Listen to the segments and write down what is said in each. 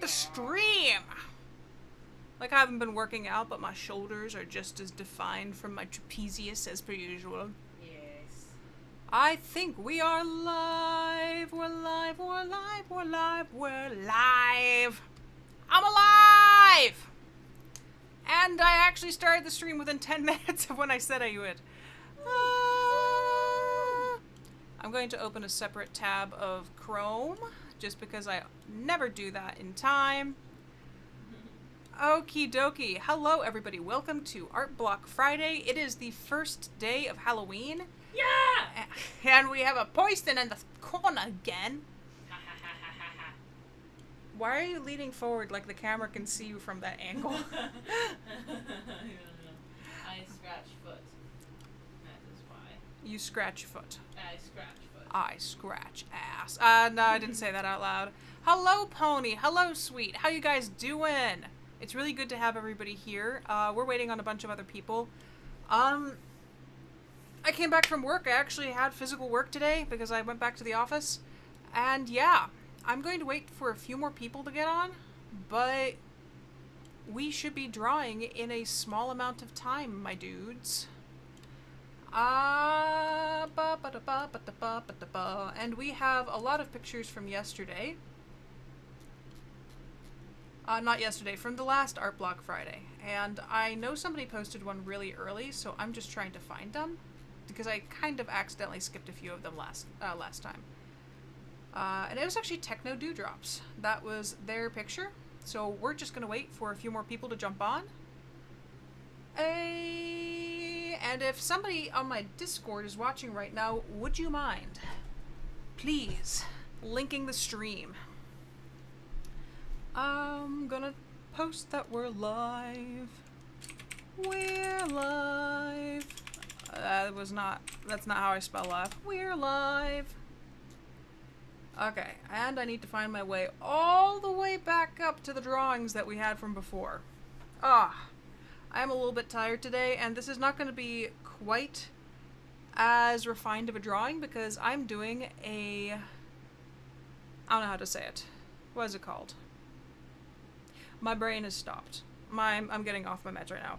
the stream! Like, I haven't been working out, but my shoulders are just as defined from my trapezius as per usual. Yes. I think we are live. We're live, we're live, we're live, we're live. I'm alive! And I actually started the stream within 10 minutes of when I said I would. I'm going to open a separate tab of Chrome, just because I never do that in time. Okie dokie. Hello, everybody. Welcome to ArtBlock Friday. It is the first day of Halloween. Yeah! And we have a poison in the corner again. Why are you leaning forward like the camera can see you from that angle? I don't know. I scratch foot. That is why. You scratch foot. I scratch foot. I scratch ass. No, I didn't say that out loud. Hello, Pony. Hello, Sweet. How you guys doing? It's really good to have everybody here. We're waiting on a bunch of other people. I came back from work. I actually had physical work today because I went back to the office. And yeah, I'm going to wait for a few more people to get on, but we should be drawing in a small amount of time, my dudes. And we have a lot of pictures from yesterday. Not yesterday, from the last ArtBlock Friday. And I know somebody posted one really early, so I'm just trying to find them, because I kind of accidentally skipped a few of them last time. And it was actually Techno Dewdrops. That was their picture. So we're just going to wait for a few more people to jump on. And if somebody on my Discord is watching right now, would you mind, please, linking the stream? I'm gonna post that we're live. We're live. That's not how I spell live. We're live. Okay, and I need to find my way all the way back up to the drawings that we had from before. I'm a little bit tired today, and this is not going to be quite as refined of a drawing because I'm doing I don't know how to say it. What is it called? My brain has stopped. I'm getting off my meds right now.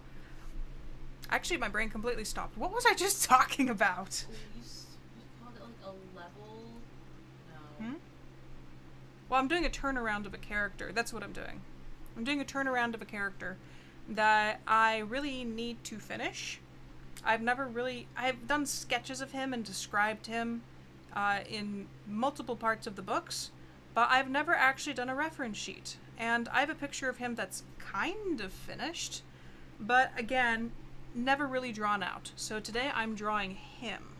Actually, my brain completely stopped. What was I just talking about? You called it like a level? No. Well, I'm doing a turnaround of a character. That's what I'm doing. I'm doing a turnaround of a character that I really need to finish. I've done sketches of him and described him in multiple parts of the books, but I've never actually done a reference sheet. And I have a picture of him that's kind of finished, but again, never really drawn out. So today I'm drawing him.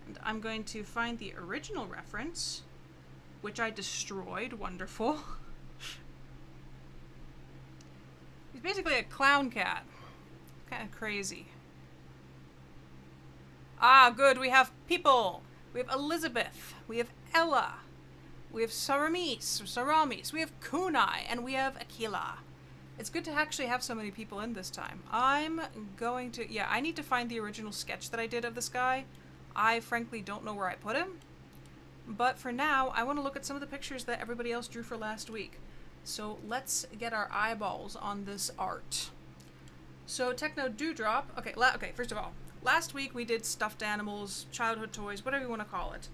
And I'm going to find the original reference, which I destroyed. Wonderful. He's basically a clown cat. Kind of crazy. Good. We have people. We have Elizabeth. We have Ella. We have Saramis, we have Kunai, and we have Aquila. It's good to actually have so many people in this time. I need to find the original sketch that I did of this guy. I frankly don't know where I put him. But for now, I want to look at some of the pictures that everybody else drew for last week. So let's get our eyeballs on this art. So Techno Dewdrop, okay, first of all, last week we did stuffed animals, childhood toys, whatever you want to call it.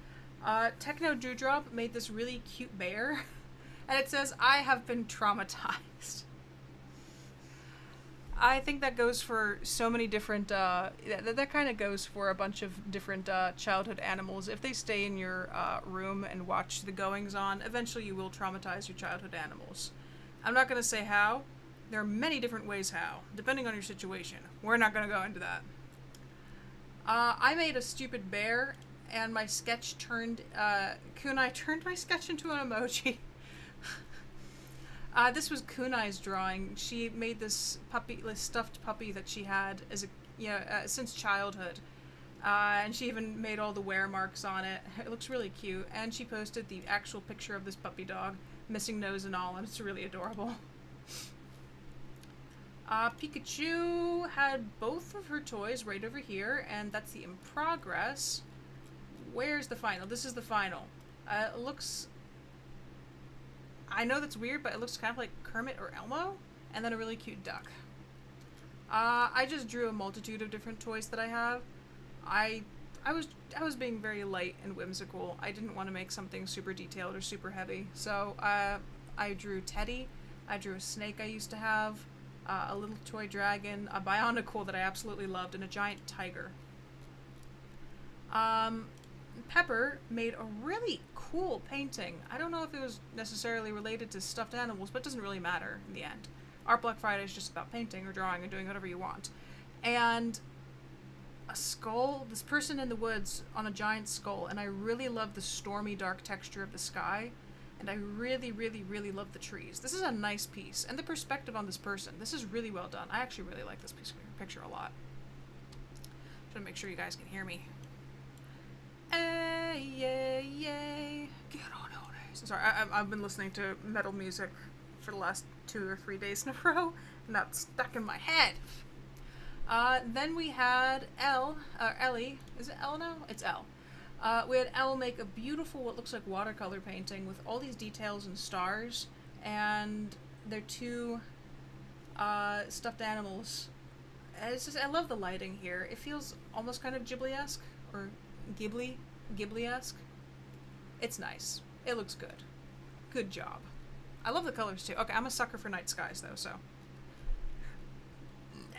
Techno Dewdrop made this really cute bear, and it says, "I have been traumatized." I think that goes for so many different, that kind of goes for a bunch of different childhood animals. If they stay in your room and watch the goings-on, eventually you will traumatize your childhood animals. I'm not going to say how. There are many different ways how, depending on your situation. We're not going to go into that. I made a stupid bear, and my sketch Kunai turned my sketch into an emoji. This was Kunai's drawing. She made this stuffed puppy that she had as since childhood. And she even made all the wear marks on it. It looks really cute. And she posted the actual picture of this puppy dog, missing nose and all, and it's really adorable. Pikachu had both of her toys right over here, and that's the in progress. Where's the final? This is the final. It looks... I know that's weird, but it looks kind of like Kermit or Elmo, and then a really cute duck. I just drew a multitude of different toys that I have. I was being very light and whimsical. I didn't want to make something super detailed or super heavy, so I drew Teddy. I drew a snake I used to have, a little toy dragon, a Bionicle that I absolutely loved, and a giant tiger. Pepper made a really cool painting. I don't know if it was necessarily related to stuffed animals, but it doesn't really matter in the end. ArtBlock Friday is just about painting or drawing and doing whatever you want. And a skull, this person in the woods on a giant skull, and I really love the stormy dark texture of the sky, and I really, really, really love the trees. This is a nice piece, and the perspective on this person, this is really well done. I actually really like this picture a lot. Trying to make sure you guys can hear me. Yay, yay, get on it. Sorry, I've been listening to metal music for the last 2 or 3 days in a row, and that's stuck in my head. Then we had Ellie. Is it Elle now? It's Elle. We had Elle make a beautiful, what looks like watercolor painting with all these details and stars, and they're 2 stuffed animals. And it's just, I love the lighting here. It feels almost kind of Ghibli-esque, or Ghibli-esque. It's nice. It looks good. Good job. I love the colors too. Okay, I'm a sucker for night skies though, so.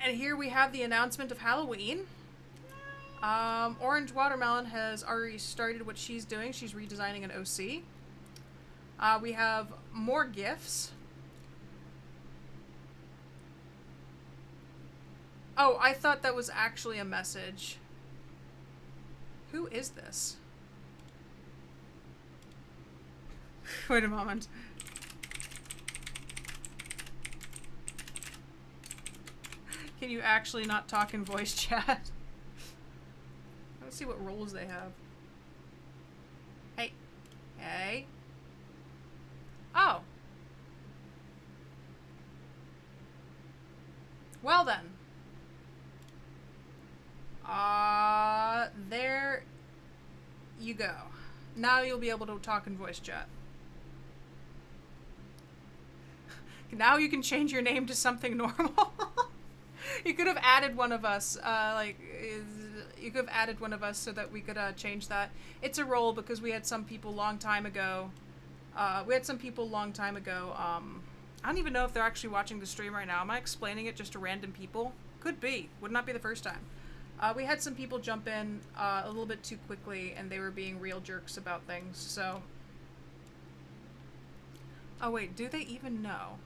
And here we have the announcement of Halloween. Orange Watermelon has already started what she's doing. She's redesigning an OC. We have more gifts. Oh, I thought that was actually a message. Who is this? Wait a moment. Can you actually not talk in voice chat? Let's see what roles they have. Hey. Hey. Oh. Well then. There you go. Now you'll be able to talk in voice chat. Now you can change your name to something normal. You could have added one of us, you could have added one of us so that we could change that. It's a role because we had some people long time ago. I don't even know if they're actually watching the stream right now. Am I explaining it just to random people? Could be. Would not be the first time. We had some people jump in a little bit too quickly, and they were being real jerks about things, so... Oh wait, do they even know?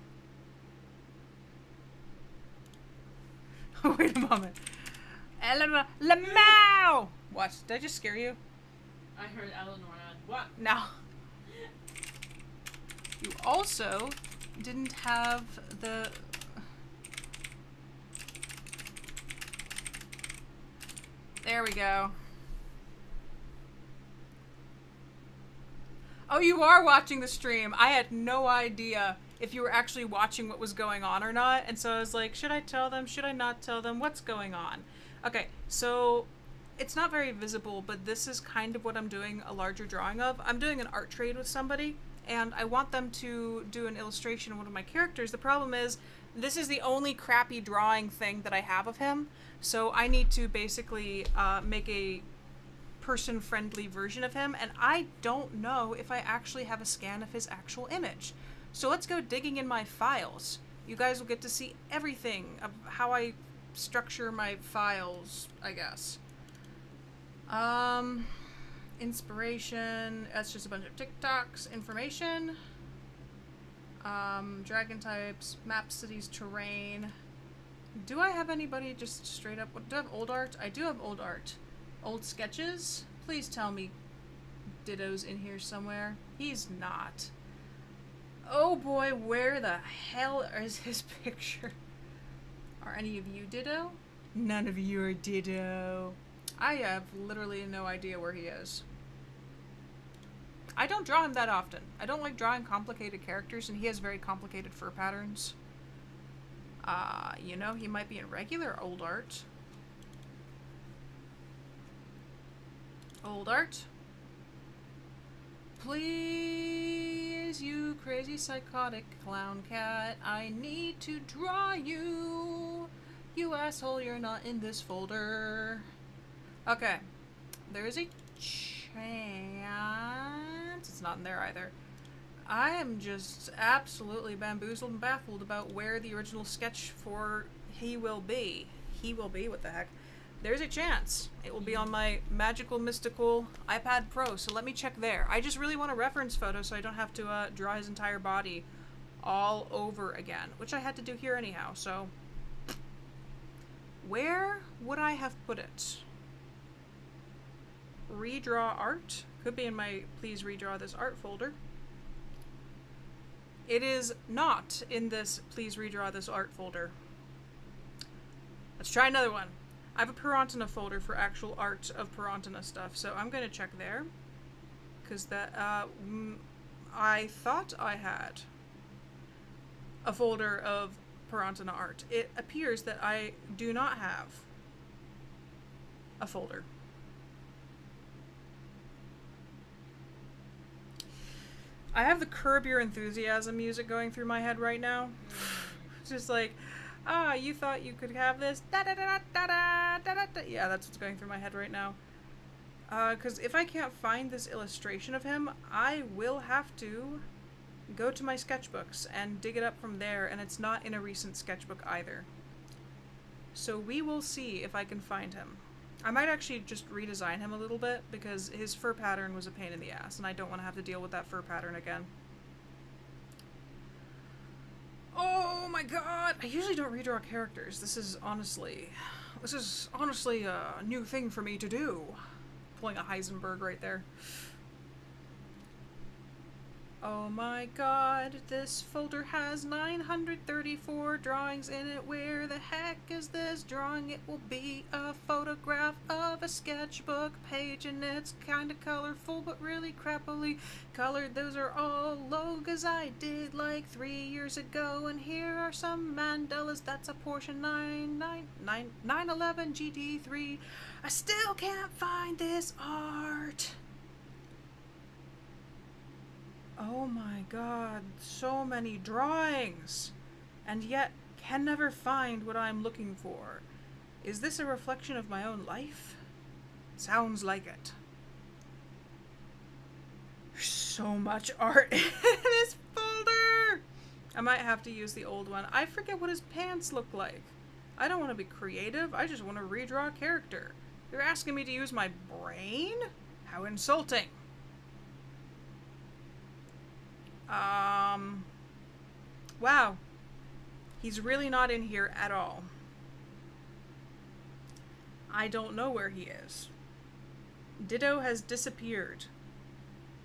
Wait a moment. Lamau! What? Did I just scare you? I heard Eleanor on what? No. You also didn't have the... There we go. Oh, you are watching the stream. I had no idea if you were actually watching what was going on or not. And so I was like, should I tell them? Should I not tell them? What's going on? Okay, so it's not very visible, but this is kind of what I'm doing a larger drawing of. I'm doing an art trade with somebody, and I want them to do an illustration of one of my characters. The problem is, this is the only crappy drawing thing that I have of him. So I need to basically make a person-friendly version of him, and I don't know if I actually have a scan of his actual image. So let's go digging in my files. You guys will get to see everything of how I structure my files, I guess. Inspiration, that's just a bunch of TikToks, information. Dragon types, map, cities, terrain. Do I have anybody just straight up? Do I have old art? I do have old art. Old sketches? Please tell me Ditto's in here somewhere. He's not. Oh boy, where the hell is his picture? Are any of you Ditto? None of you are Ditto. I have literally no idea where he is. I don't draw him that often. I don't like drawing complicated characters, and he has very complicated fur patterns. You know, he might be in regular old art. Old art. Please, you crazy psychotic clown cat, I need to draw you. You asshole, you're not in this folder. Okay, there is a chance it's not in there either. I am just absolutely bamboozled and baffled about where the original sketch for He Will Be. He Will Be, what the heck? There's a chance it will be on my magical, mystical iPad Pro, so let me check there. I just really want a reference photo so I don't have to draw his entire body all over again, which I had to do here anyhow, so... Where would I have put it? Redraw art? Could be in my please redraw this art folder. It is not in this please redraw this art folder. Let's try another one. I have a PIRANTINA folder for actual art of PIRANTINA stuff, so I'm going to check there. Because that, I thought I had a folder of PIRANTINA art. It appears that I do not have a folder. I have the Curb Your Enthusiasm music going through my head right now. It's just like, you thought you could have this? Da da da da da da da da. Yeah, that's what's going through my head right now. Because if I can't find this illustration of him, I will have to go to my sketchbooks and dig it up from there, and it's not in a recent sketchbook either. So we will see if I can find him. I might actually just redesign him a little bit, because his fur pattern was a pain in the ass, and I don't want to have to deal with that fur pattern again. Oh my god! I usually don't redraw characters. This is honestly a new thing for me to do. Pulling a Heisenberg right there. Oh my god, this folder has 934 drawings in it. Where the heck is this drawing? It will be a photograph of a sketchbook page, and it's kinda colorful but really crappily colored. Those are all logos I did like 3 years ago, and here are some mandalas. That's a Porsche 911 GT3. I still can't find this art. Oh my god, so many drawings, and yet can never find what I'm looking for. Is this a reflection of my own life? Sounds like it. There's so much art in this folder! I might have to use the old one. I forget what his pants look like. I don't want to be creative, I just want to redraw a character. You're asking me to use my brain? How insulting. Wow. He's really not in here at all. I don't know where he is. Ditto has disappeared.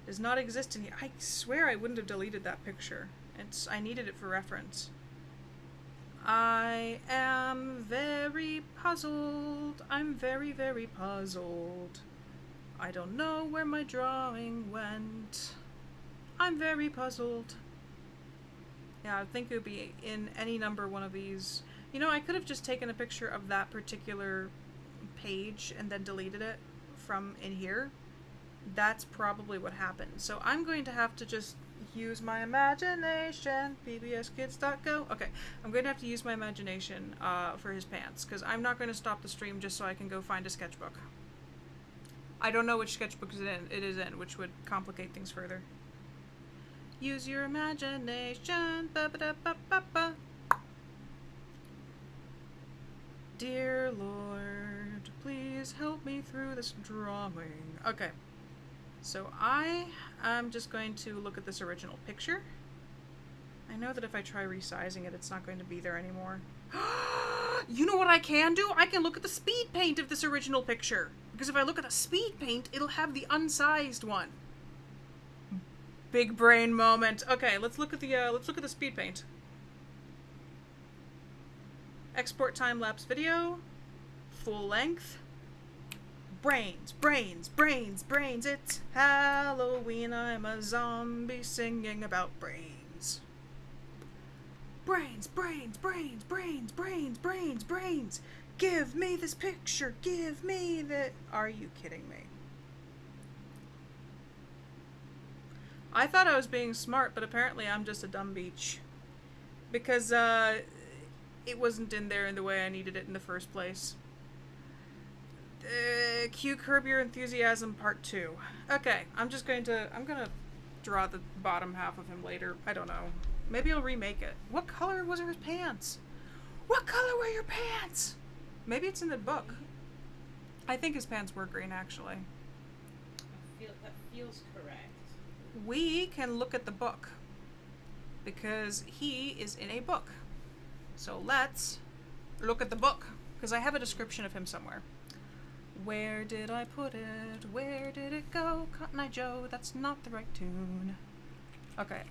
Does not exist in here. I swear I wouldn't have deleted that picture. I needed it for reference. I am very puzzled. I'm very, very puzzled. I don't know where my drawing went. I'm very puzzled. Yeah, I think it would be in any number one of these. You know, I could have just taken a picture of that particular page and then deleted it from in here. That's probably what happened. So I'm going to have to just use my imagination. pbskids.go. Okay, I'm going to have to use my imagination for his pants, because I'm not going to stop the stream just so I can go find a sketchbook. I don't know which sketchbook it is in, which would complicate things further. Use your imagination. Ba -ba -da -ba -ba -ba. Dear Lord, please help me through this drawing. Okay, so I am just going to look at this original picture. I know that if I try resizing it, it's not going to be there anymore. You know what I can do? I can look at the speed paint of this original picture. Because if I look at the speed paint, it'll have the unsized one. Big brain moment. Okay, let's look at the speed paint. Export time-lapse video. Full length. Brains, brains, brains, brains. It's Halloween. I'm a zombie singing about brains. Brains, brains, brains, brains, brains, brains, brains. Give me this picture. Give me the... Are you kidding me? I thought I was being smart, but apparently I'm just a dumb beach. Because, it wasn't in there in the way I needed it in the first place. Cue Curb Your Enthusiasm Part 2. Okay, I'm gonna draw the bottom half of him later. I don't know. Maybe I'll remake it. What color was his pants? What color were your pants? Maybe it's in the book. I think his pants were green, actually. That feels correct. We can look at the book. Because he is in a book. So let's look at the book. Because I have a description of him somewhere. Where did I put it? Where did it go? Cotton Eye Joe, that's not the right tune. Okay,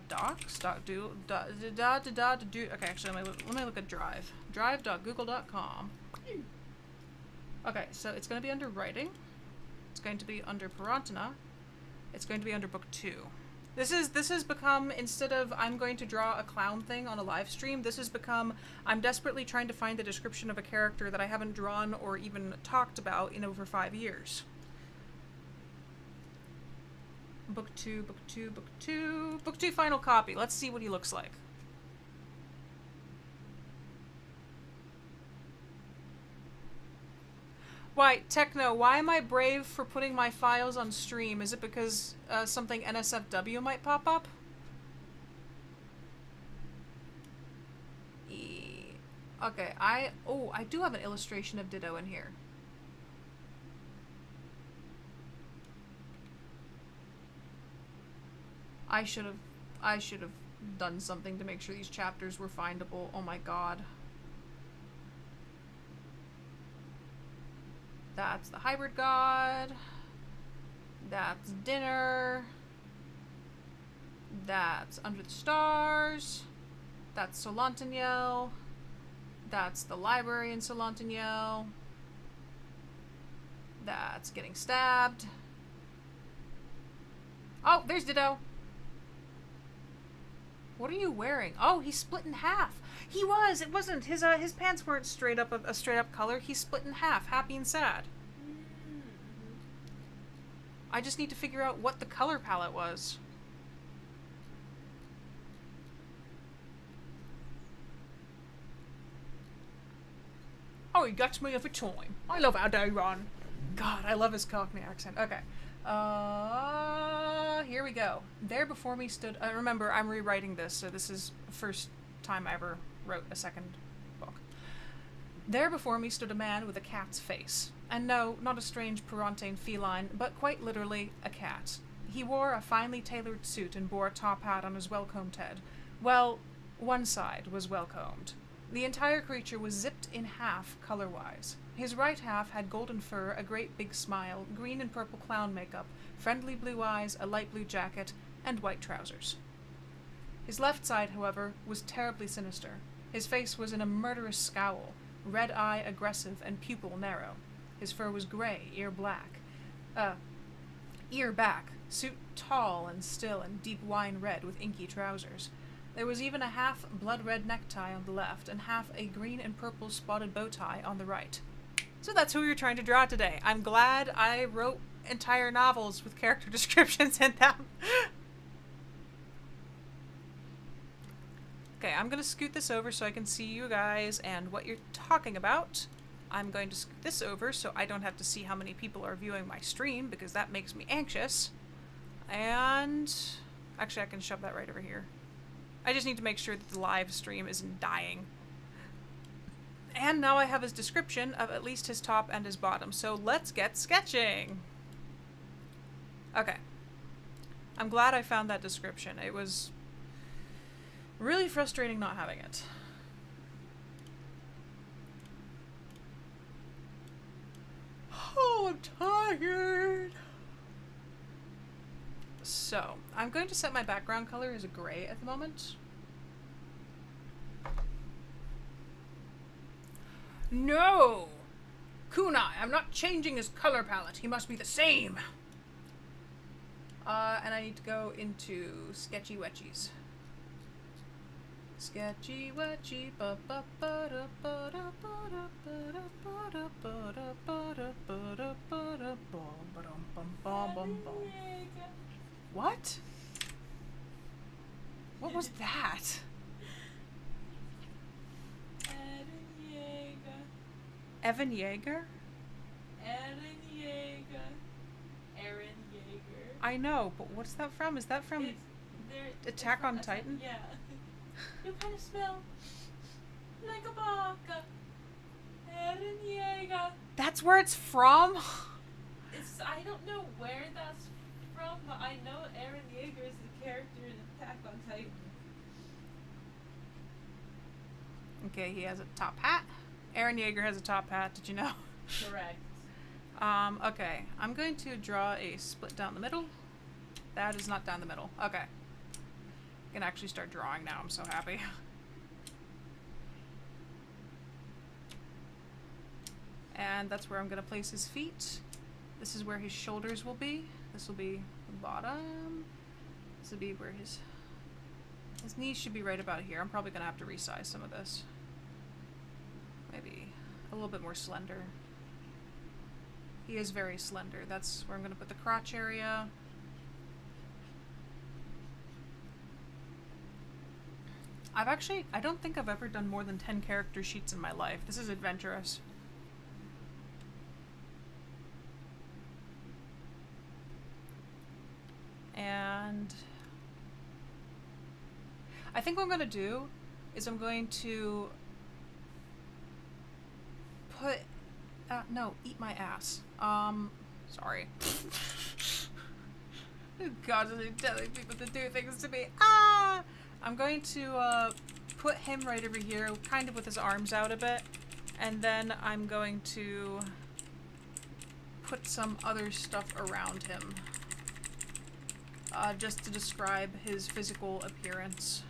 docs, do, okay, actually, let me look at Drive. Drive.google.com. Okay, so it's going to be under writing. It's going to be under PIRANTINA. It's going to be under book 2. This has become, instead of I'm going to draw a clown thing on a live stream, this has become I'm desperately trying to find the description of a character that I haven't drawn or even talked about in over 5 years. Book 2, book 2, book 2, book 2 final copy. Let's see what he looks like. Why, Techno, why am I brave for putting my files on stream? Is it because something NSFW might pop up? Okay, I do have an illustration of Ditto in here. I should have done something to make sure these chapters were findable. Oh my god. That's the hybrid god. That's dinner. That's under the stars. That's Solantaniel. That's the library in Solantaniel. That's getting stabbed. Oh, there's Ditto. What are you wearing? Oh, he's split in half. He was. It wasn't. His pants weren't straight up a straight up color. He's split in half, happy and sad. I just need to figure out what the color palette was. Oh, he got me every time. I love how they run. God, I love his Cockney accent. Okay. Here we go. There before me stood... remember, I'm rewriting this, so this is the first time I ever wrote a second book. There before me stood a man with a cat's face. And no, not a strange Pirantine feline, but quite literally a cat. He wore a finely tailored suit and bore a top hat on his well-combed head. Well, one side was well-combed. The entire creature was zipped in half, color-wise. His right half had golden fur, a great big smile, green and purple clown makeup, friendly blue eyes, a light blue jacket, and white trousers. His left side, however, was terribly sinister. His face was in a murderous scowl, red eye aggressive and pupil narrow. His fur was gray, ear back, suit tall and still and deep wine red with inky trousers. There was even a half blood-red necktie on the left and half a green and purple spotted bow tie on the right. So that's who we were trying to draw today. I'm glad I wrote entire novels with character descriptions in them. Okay, I'm going to scoot this over so I can see you guys and what you're talking about. I'm going to scoot this over so I don't have to see how many people are viewing my stream because that makes me anxious. And actually I can shove that right over here. I just need to make sure that the live stream isn't dying. And now I have his description of at least his top and his bottom. So let's get sketching. Okay. I'm glad I found that description. It was really frustrating not having it. Oh, I'm tired. So, I'm going to set my background color as a gray at the moment. No! Kunai, I'm not changing his color palette. He must be the same. And I need to go into sketchy wetchies. Sketchy wetchy ba ba ba da ba da ba da ba da ba da ba da ba da ba da ba da bum bum bum bum bum. What? What was that? Evan Yeager? Aaron Yeager. I know, but what's that from? Is that from Attack on Titan? Yeah. You kind of smell like a baka. Aaron Yeager. That's where it's from? I don't know where that's from, but I know Aaron Yeager is the character in Attack on Titan. Okay, he has a top hat. Aaron Yeager has a top hat, did you know? Correct. Okay, I'm going to draw a split down the middle. That is not down the middle. Okay. I can actually start drawing now, I'm so happy. And that's where I'm going to place his feet. This is where his shoulders will be. This will be the bottom. This will be where his knees should be right about here. I'm probably going to have to resize some of this. Maybe a little bit more slender. He is very slender. That's where I'm going to put the crotch area. I don't think I've ever done more than 10 character sheets in my life. This is adventurous. And I think what I'm going to do is I'm going to put, no, eat my ass. Sorry. God is telling people to do things to me. Ah! I'm going to put him right over here, kind of with his arms out a bit, and then I'm going to put some other stuff around him, just to describe his physical appearance.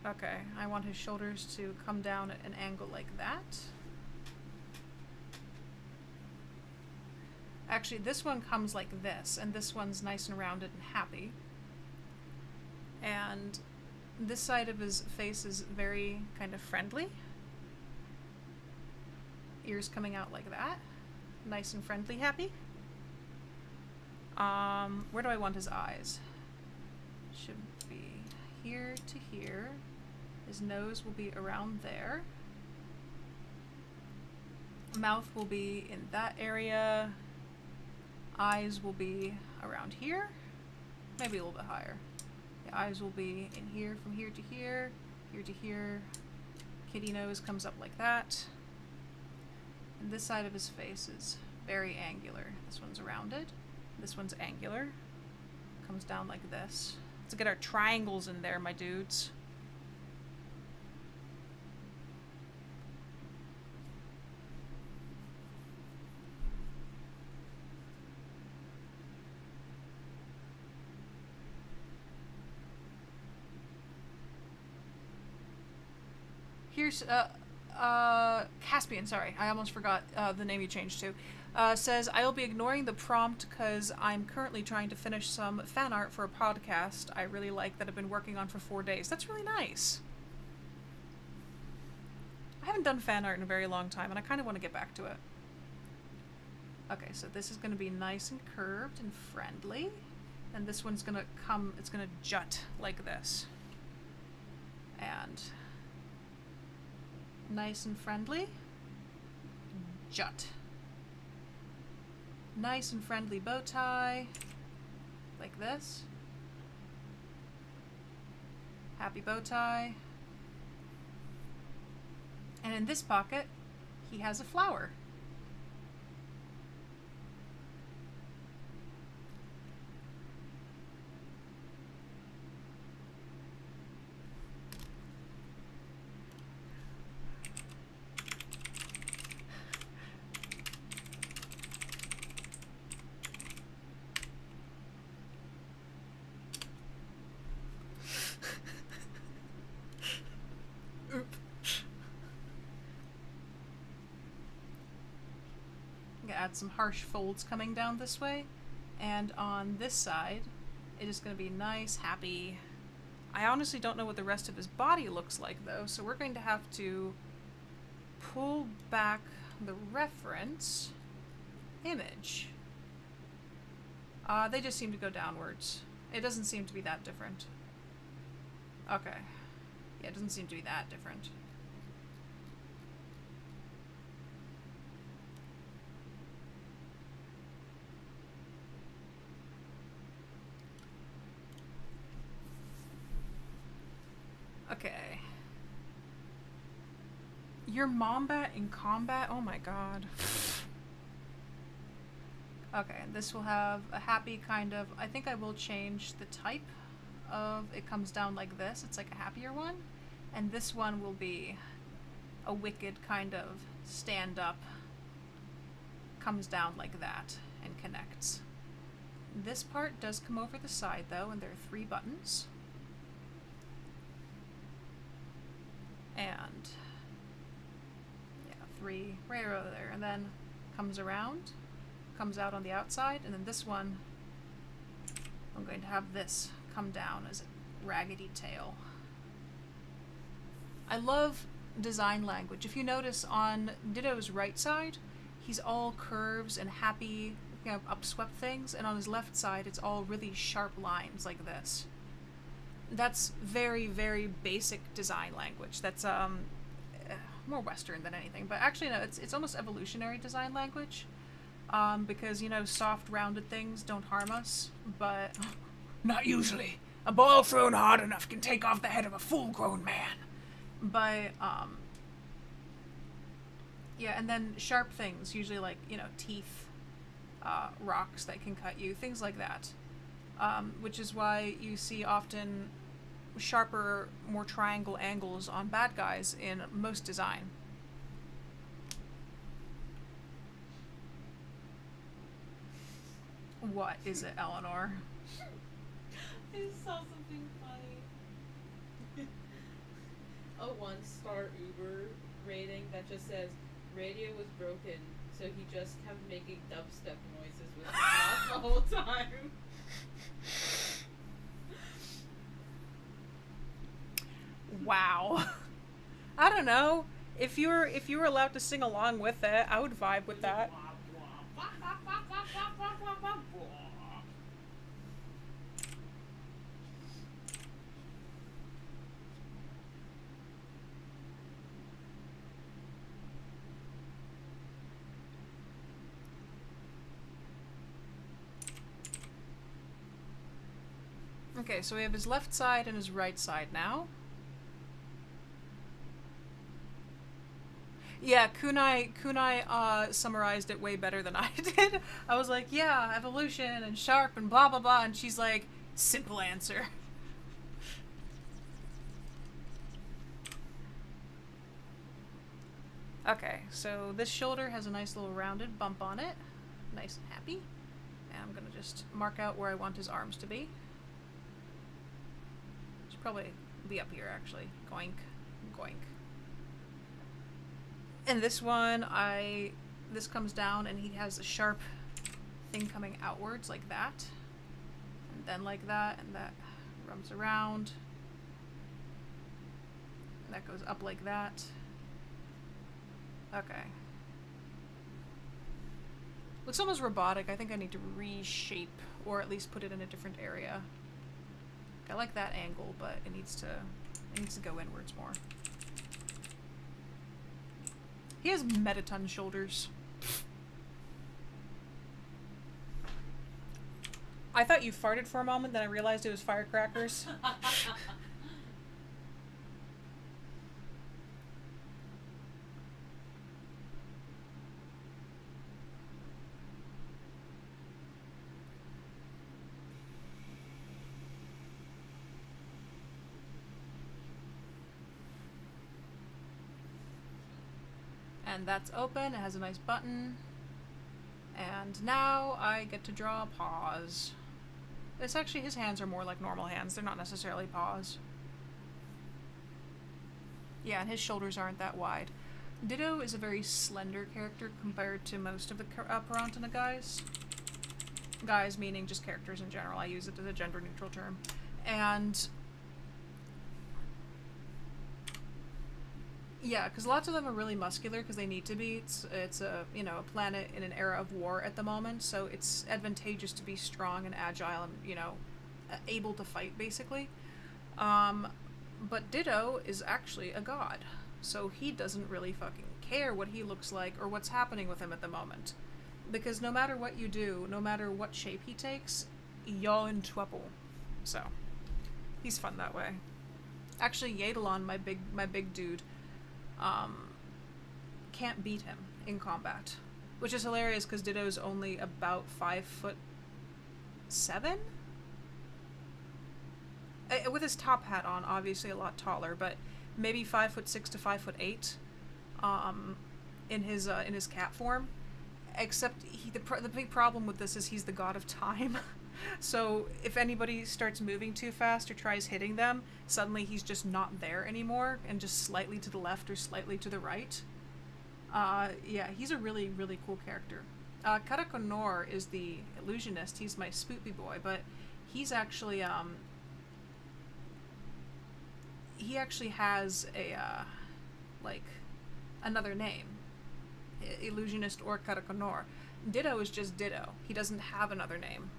Okay, I want his shoulders to come down at an angle like that. Actually, this one comes like this, and this one's nice and rounded and happy. And this side of his face is very kind of friendly. Ears coming out like that. Nice and friendly, happy. Where do I want his eyes? Should be here to here. His nose will be around there. Mouth will be in that area. Eyes will be around here. Maybe a little bit higher. The eyes will be in here, from here to here, here to here. Kitty nose comes up like that. And this side of his face is very angular. This one's rounded. This one's angular. Comes down like this. Let's get our triangles in there, my dudes. Here's, Caspian, sorry, I almost forgot the name you changed to. Says, I'll be ignoring the prompt because I'm currently trying to finish some fan art for a podcast I really like that I've been working on for 4 days. That's really nice. I haven't done fan art in a very long time, and I kind of want to get back to it. Okay, so this is going to be nice and curved and friendly. And this one's going to come, it's going to jut like this. And nice and friendly. Jut. Nice and friendly bow tie. Like this. Happy bow tie. And in this pocket, he has a flower. Add some harsh folds coming down this way, and on this side it is going to be nice, happy. I honestly don't know what the rest of his body looks like though, so we're going to have to pull back the reference image. They just seem to go downwards. It doesn't seem to be that different. Okay. Yeah, it doesn't seem to be that different. Okay. Your Mombat in combat? Oh my god. Okay, this will have a happy kind of... I think I will change the type of... It comes down like this. It's like a happier one. And this one will be a wicked kind of stand-up. Comes down like that and connects. This part does come over the side though, and there are 3 buttons. And... yeah, 3 right over there. And then comes around. Comes out on the outside, and then this one, I'm going to have this come down as a raggedy tail. I love design language. If you notice on Ditto's right side, he's all curves and happy, you know, upswept things, and on his left side, it's all really sharp lines like this. That's very, very basic design language. That's more Western than anything, but actually no, it's almost evolutionary design language. Because, you know, soft, rounded things don't harm us, but... Not usually. A ball thrown hard enough can take off the head of a full-grown man. But, yeah, and then sharp things, usually like, you know, teeth, rocks that can cut you, things like that. Which is why you see often sharper, more triangle angles on bad guys in most design. What is it, Eleanor? I just saw something funny. A 1-star Uber rating that just says, radio was broken, so he just kept making dubstep noises with his mouth the whole time. Wow. I don't know. If you were allowed to sing along with it, I would vibe with that. Okay, so we have his left side and his right side now. Yeah, Kunai summarized it way better than I did. I was like, yeah, evolution and sharp and blah blah blah, and she's like, simple answer. Okay, so this shoulder has a nice little rounded bump on it. Nice and happy. And I'm gonna just mark out where I want his arms to be. Should probably be up here actually. Goink, goink. And this one, this comes down and he has a sharp thing coming outwards like that. And then like that, and that runs around. And that goes up like that. Okay. Looks almost robotic. I think I need to reshape, or at least put it in a different area. I like that angle, but it needs to go inwards more. He has megaton shoulders. I thought you farted for a moment, then I realized it was firecrackers. And that's open, it has a nice button. And now I get to draw paws. It's actually, his hands are more like normal hands, they're not necessarily paws. Yeah, and his shoulders aren't that wide. Ditto is a very slender character compared to most of the PIRANTINA guys. Guys meaning just characters in general, I use it as a gender neutral term. And Yeah, because lots of them are really muscular because they need to be. It's a a planet in an era of war at the moment, so it's advantageous to be strong and agile and able to fight basically. Um, but Ditto is actually a god, so he doesn't really fucking care what he looks like or what's happening with him at the moment, because no matter what you do, no matter what shape he takes, you're in trouble. So he's fun that way. Actually, Yadalon, my big dude, can't beat him in combat, which is hilarious because Ditto's only about 5'7", with his top hat on, obviously a lot taller, but maybe 5'6" to 5'8", in his cat form. Except the big problem with this is he's the god of time. So if anybody starts moving too fast or tries hitting them, suddenly he's just not there anymore and just slightly to the left or slightly to the right. Yeah, he's a really, really cool character. Karakonor is the illusionist. He's my spoopy boy, but he's actually, he actually has a, another name. Illusionist or Karakonor. Ditto is just Ditto. He doesn't have another name.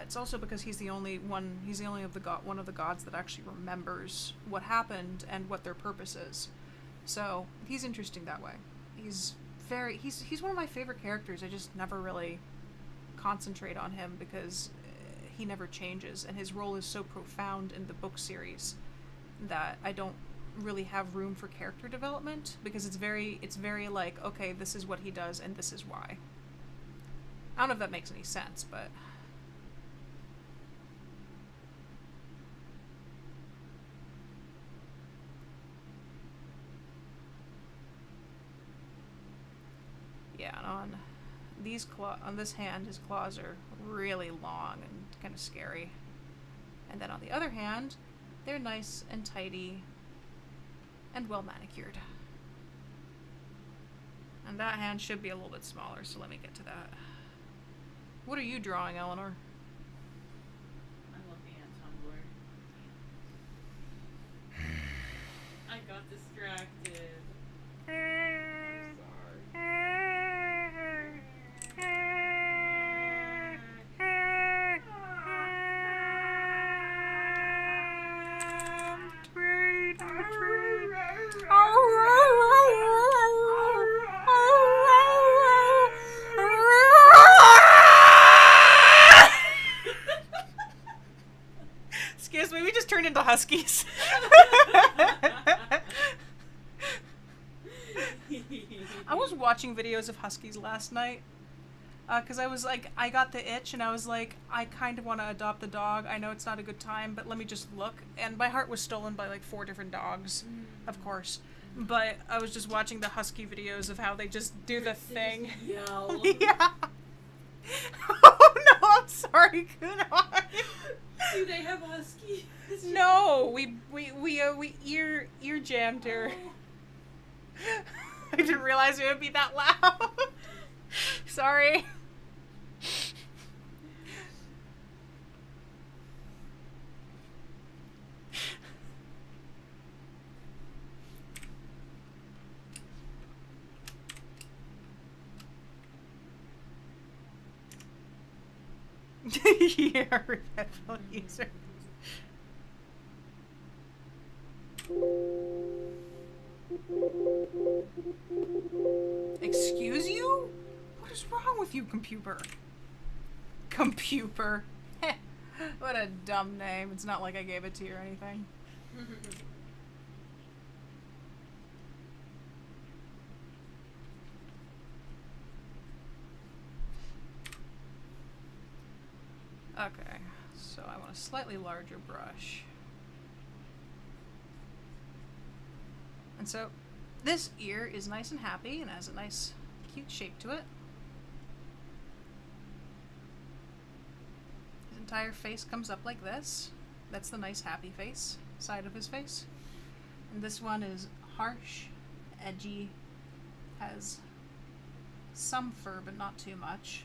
It's also because he's the only one. He's the only one of the gods that actually remembers what happened and what their purpose is. So he's interesting that way. He's one of my favorite characters. I just never really concentrate on him because he never changes, and his role is so profound in the book series that I don't really have room for character development because it's very like, okay, this is what he does and this is why. I don't know if that makes any sense, but yeah, and on this hand, his claws are really long and kind of scary. And then on the other hand, they're nice and tidy and well manicured. And that hand should be a little bit smaller, so let me get to that. What are you drawing, Eleanor? I'm looking at Tumblr. I got distracted. I'm Excuse me, we just turned into huskies. I was watching videos of huskies last night because I was like, I got the itch and I was like, I kind of want to adopt a dog. I know it's not a good time, but let me just look. And my heart was stolen by like 4 different dogs, of course. But I was just watching the husky videos of how they just do the thing. Yell. Yeah. Oh no, I'm sorry, Kunai. Do they have huskies? No, we ear jammed her. Oh. I didn't realize it would be that loud. Sorry. Yeah, headphone user. Excuse you? What is wrong with you, computer? Computer. What a dumb name. It's not like I gave it to you or anything. Okay, so I want a slightly larger brush. And so this ear is nice and happy and has a nice cute shape to it. His entire face comes up like this. That's the nice happy face side of his face. And this one is harsh, edgy, has some fur but not too much.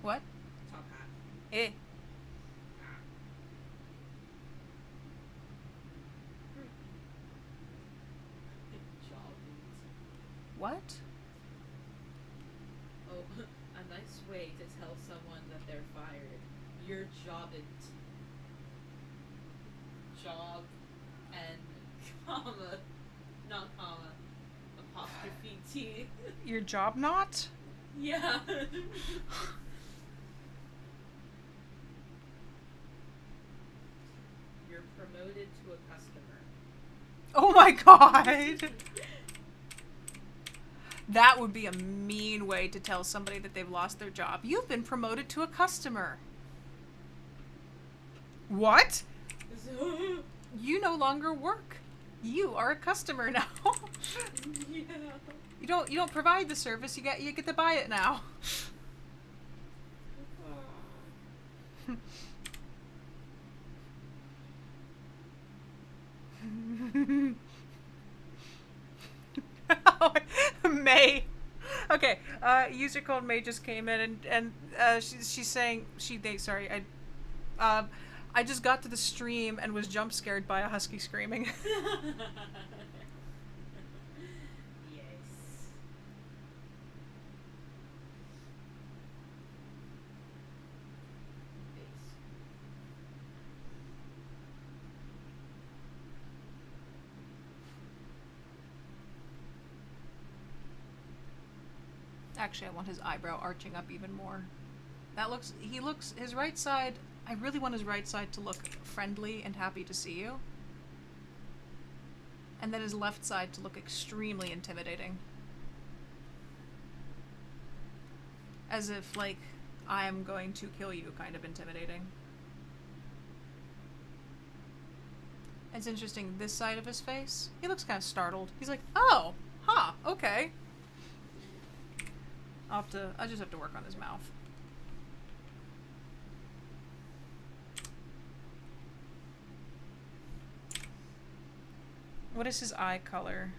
What? Top hat. Eh. Job. What? Oh, a nice way to tell someone that they're fired. Your job it. Job and comma, not comma, apostrophe T. Your job not? Yeah. You're promoted to a customer. Oh my god! That would be a mean way to tell somebody that they've lost their job. You've been promoted to a customer. What? You no longer work. You are a customer now. Yeah. You don't provide the service, you get to buy it now. May. Okay, user called May just came in and she's saying I just got to the stream and was jump scared by a husky screaming. Yes. Actually, I want his eyebrow arching up even more. His right side, I really want his right side to look friendly and happy to see you. And then his left side to look extremely intimidating. As if, like, I am going to kill you kind of intimidating. It's interesting, this side of his face, he looks kind of startled. He's like, oh, huh, okay. I just have to work on his mouth. What is his eye color?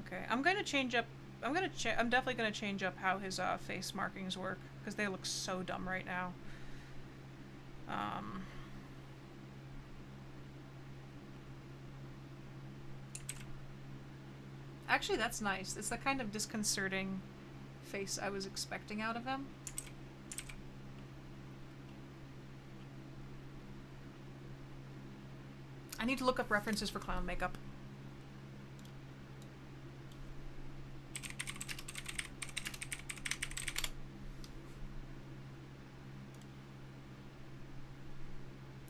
Okay, I'm definitely gonna change up how his face markings work because they look so dumb right now. Actually, that's nice. It's the kind of disconcerting face I was expecting out of him. I need to look up references for clown makeup.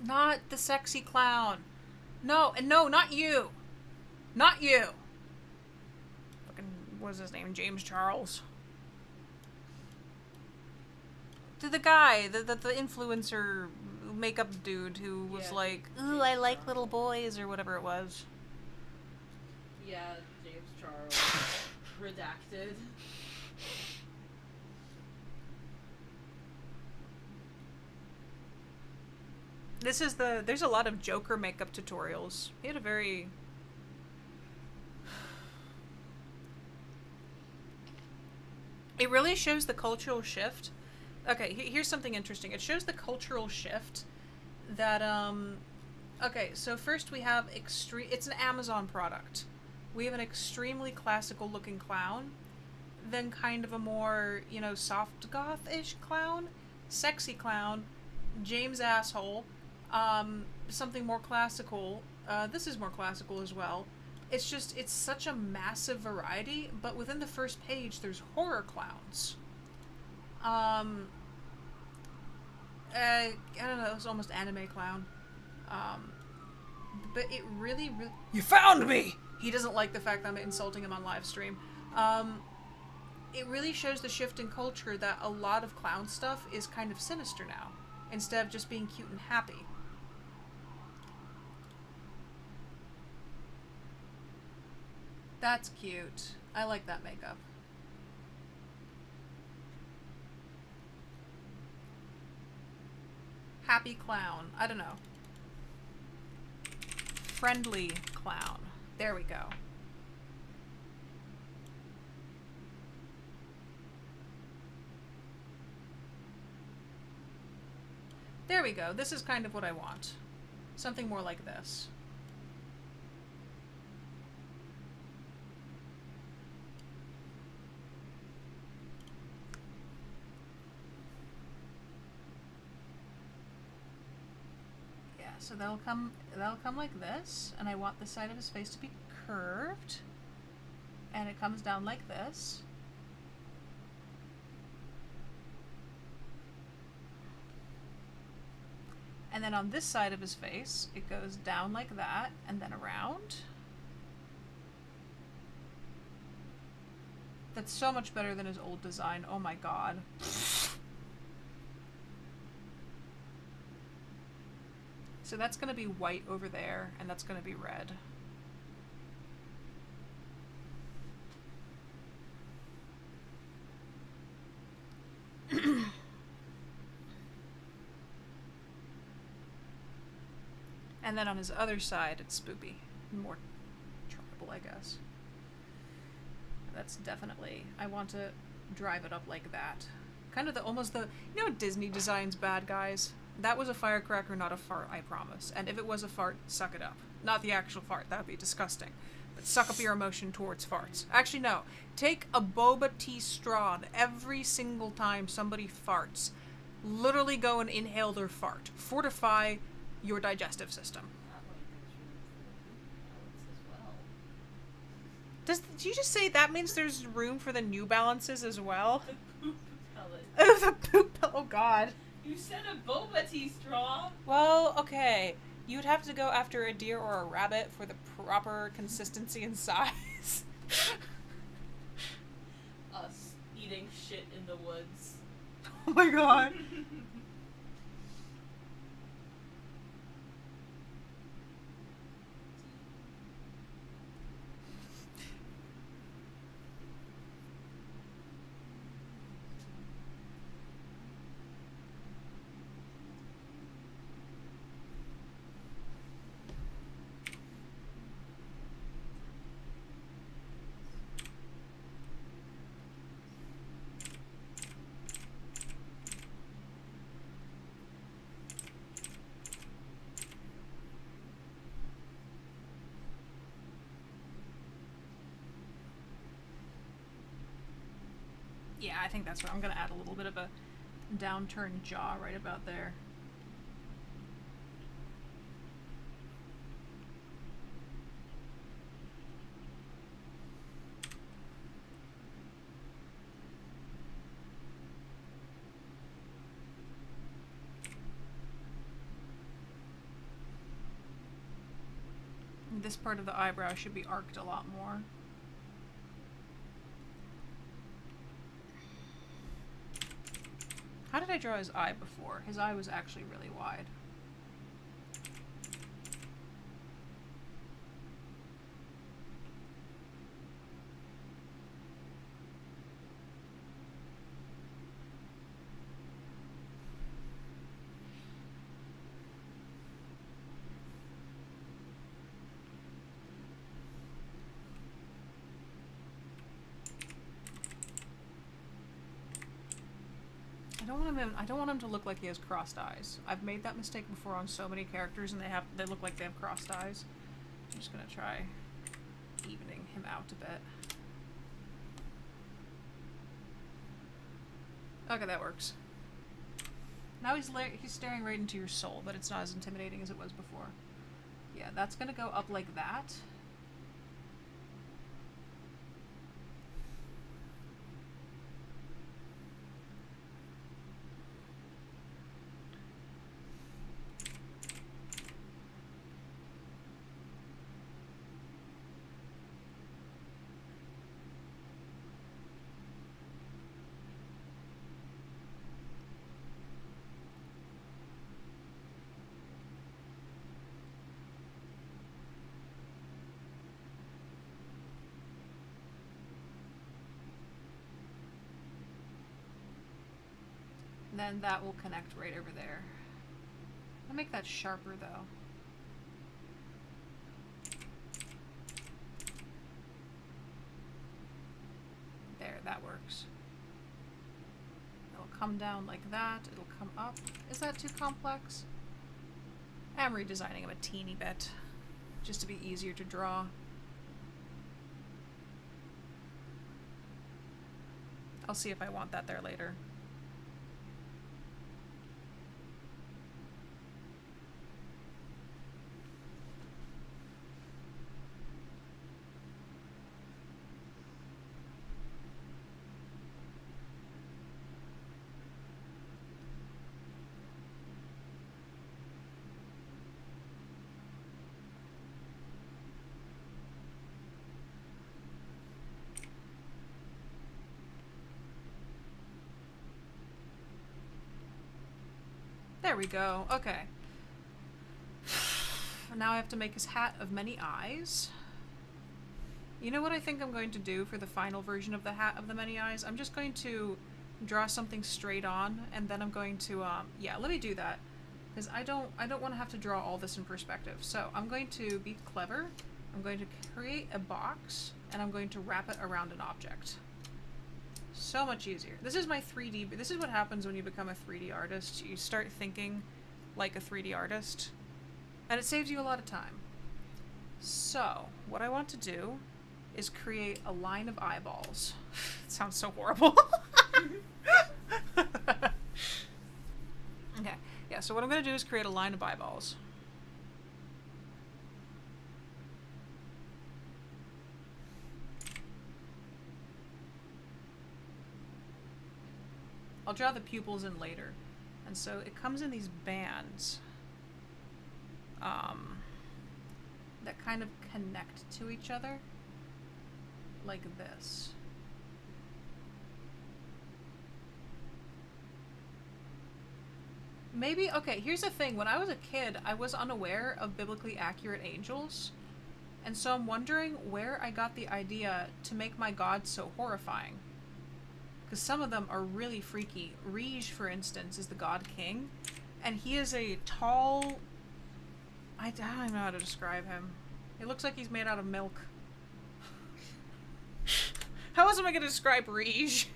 Not the sexy clown. No, and no, not you. Not you. Fucking, what is his name? James Charles. The guy, the influencer makeup dude who was like, ooh, I like little boys, or whatever it was. Yeah, James Charles. Redacted. There's a lot of Joker makeup tutorials. He had a very... It really shows the cultural shift. Okay, here's something interesting. It shows the cultural shift that, okay, so first we have it's an Amazon product. We have an extremely classical looking clown, then kind of a more, soft goth-ish clown, sexy clown, James asshole, something more classical. This is more classical as well. It's such a massive variety, but within the first page, there's horror clowns. I don't know, it's almost anime clown. But it really... You found me! He doesn't like the fact that I'm insulting him on LiveStream. It really shows the shift in culture that a lot of clown stuff is kind of sinister now, instead of just being cute and happy. That's cute. I like that makeup. Happy clown. I don't know. Friendly clown. There we go. There we go. This is kind of what I want. Something more like this. Yeah, so that'll come like this, and I want the side of his face to be curved. And it comes down like this. And then on this side of his face, it goes down like that, and then around. That's so much better than his old design. Oh my god. So that's going to be white over there, and that's going to be red. And then on his other side, it's spoopy. More tribal, I guess. That's definitely... I want to drive it up like that. Kind of almost the... You know Disney designs bad guys? That was a firecracker, not a fart, I promise. And if it was a fart, suck it up. Not the actual fart. That would be disgusting. But suck up your emotion towards farts. Actually, no. Take a boba tea straw and every single time somebody farts, literally go and inhale their fart. Fortify your digestive system. Did you just say that means there's room for the New Balances as well? The poop pellet. Oh, the poop pellet. Oh, God. You said a boba tea straw. Well, okay. You'd have to go after a deer or a rabbit for the proper consistency and size. Us eating shit in the woods. Oh, my God. Yeah, I think that's what I'm going to add a little bit of a downturned jaw right about there. This part of the eyebrow should be arced a lot more. How did I draw his eye before? His eye was actually really wide. I don't want him to look like he has crossed eyes. I've made that mistake before on so many characters, and they look like they have crossed eyes. I'm just gonna try evening him out a bit. Okay, that works. Now he's staring right into your soul, but it's not as intimidating as it was before. Yeah, that's gonna go up like that. Then that will connect right over there. I'll make that sharper though. There, that works. It'll come down like that. It'll come up. Is that too complex? I'm redesigning him a teeny bit, just to be easier to draw. I'll see if I want that there later. There we go. Okay. Now I have to make his hat of many eyes. You know what I think I'm going to do for the final version of the hat of the many eyes? I'm just going to draw something straight on, and then I'm going to, yeah, let me do that. Because I don't want to have to draw all this in perspective. So I'm going to be clever. I'm going to create a box, and I'm going to wrap it around an object. So much easier. This is my 3D, this is what happens when you become a 3D artist. You start thinking like a 3D artist, and it saves you a lot of time. So, what I want to do is create a line of eyeballs. It sounds so horrible. Okay, yeah, so what I'm going to do is create a line of eyeballs. I'll draw the pupils in later. And so it comes in these bands that kind of connect to each other like this. Maybe, okay, here's the thing. When I was a kid, I was unaware of biblically accurate angels. And so I'm wondering where I got the idea to make my god so horrifying. Because some of them are really freaky. Rij, for instance, is the god king, and he is a tall... I don't even know how to describe him. It looks like he's made out of milk. How else am I going to describe Rij? He's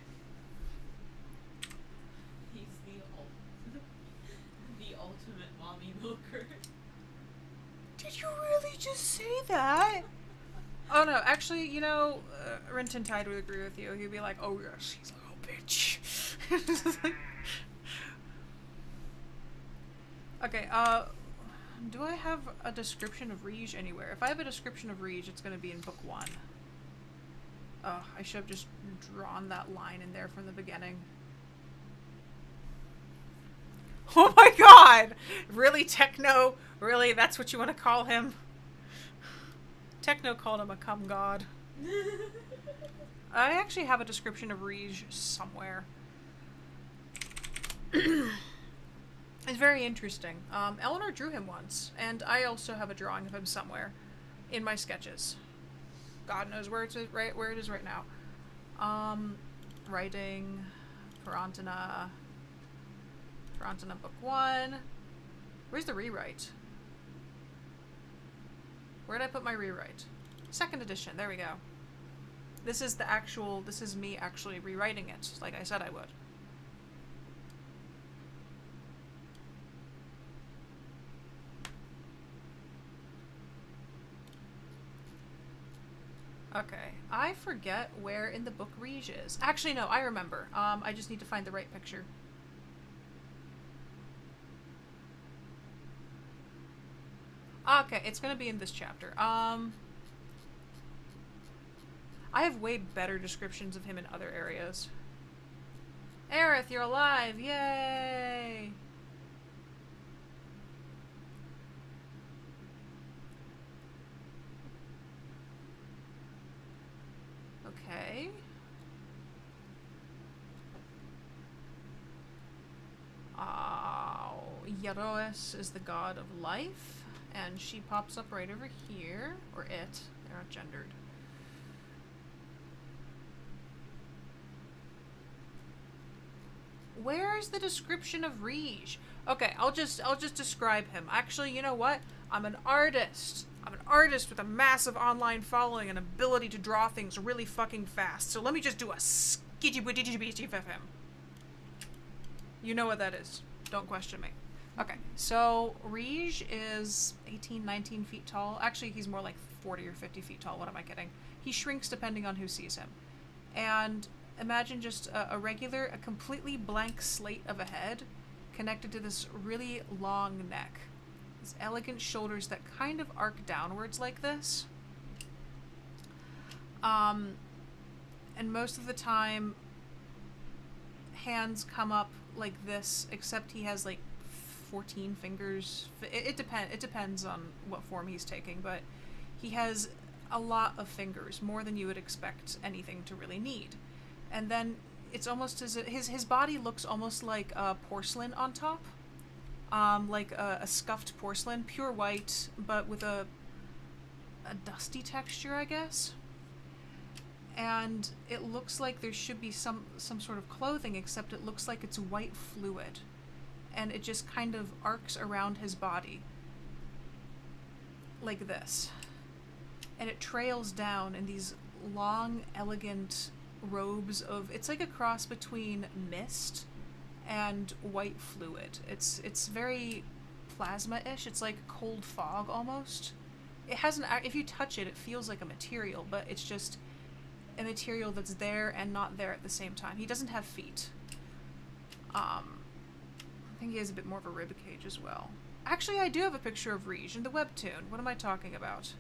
the ultimate mommy milker. Did you really just say that? Oh no, actually, you know, Rintin Tide would agree with you. He'd be like, oh yes, he's a little bitch. Okay, do I have a description of Rij anywhere? If I have a description of Rij, it's going to be in book 1. Oh, I should have just drawn that line in there from the beginning. Oh my god! Really, Techno? Really, that's what you want to call him? Techno called him a cum god. I actually have a description of Rij somewhere. It's very interesting. Eleanor drew him once, and I also have a drawing of him somewhere in my sketches. God knows where it is right now. Writing, PIRANTINA book 1. Where's the rewrite? Where did I put my rewrite? 2nd edition, there we go. This is me actually rewriting it, like I said I would. Okay, I forget where in the book Rij is. Actually, no, I remember. I just need to find the right picture. Okay, it's gonna be in this chapter. I have way better descriptions of him in other areas. Aerith, you're alive! Yay! Okay. Yaroes is the god of life, and she pops up right over here. Or it. They're not gendered. Where's the description of Rij? Okay, I'll just describe him. Actually, you know what? I'm an artist. I'm an artist with a massive online following and ability to draw things really fucking fast. So let me just do a skitty bitty of him. You know what that is. Don't question me. Okay, so Rige is 18, 19 feet tall. Actually, he's more like 40 or 50 feet tall. What am I kidding? He shrinks depending on who sees him. And imagine just a completely blank slate of a head connected to this really long neck. These elegant shoulders that kind of arc downwards like this. And most of the time, hands come up like this, except he has like 14 fingers. It depends on what form he's taking, but he has a lot of fingers, more than you would expect anything to really need. And then it's almost as if his body looks almost like porcelain on top, like a scuffed porcelain, pure white, but with a dusty texture, I guess. And it looks like there should be some sort of clothing, except it looks like it's white fluid. And it just kind of arcs around his body. Like this. And it trails down in these long, elegant robes of... It's like a cross between mist and white fluid. It's very plasma-ish. It's like cold fog, almost. It hasn't... If you touch it, it feels like a material, but it's just... a material that's there and not there at the same time. He doesn't have feet. I think he has a bit more of a rib cage as well. Actually, I do have a picture of Rige in the webtoon. What am I talking about?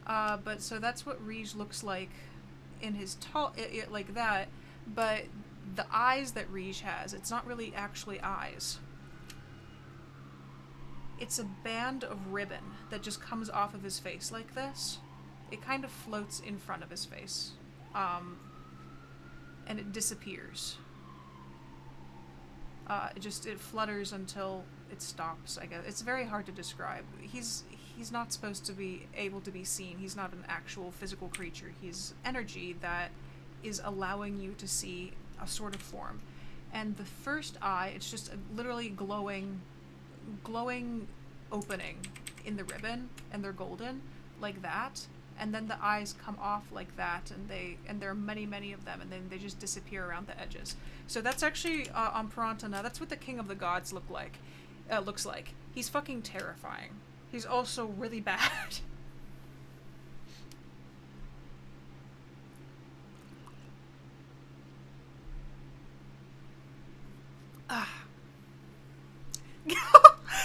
But so that's what Rige looks like in his tall, like that. But the eyes that Rige has, it's not really actually eyes. It's a band of ribbon that just comes off of his face like this. It kind of floats in front of his face. And it disappears. It flutters until it stops, I guess. It's very hard to describe. He's not supposed to be able to be seen. He's not an actual physical creature. He's energy that is allowing you to see a sort of form. And the first eye, it's just a literally glowing opening in the ribbon, and they're golden, like that. And then the eyes come off like that, and there are many, many of them, and then they just disappear around the edges. So that's actually on PIRANTINA. That's what the King of the Gods looks like. He's fucking terrifying. He's also really bad.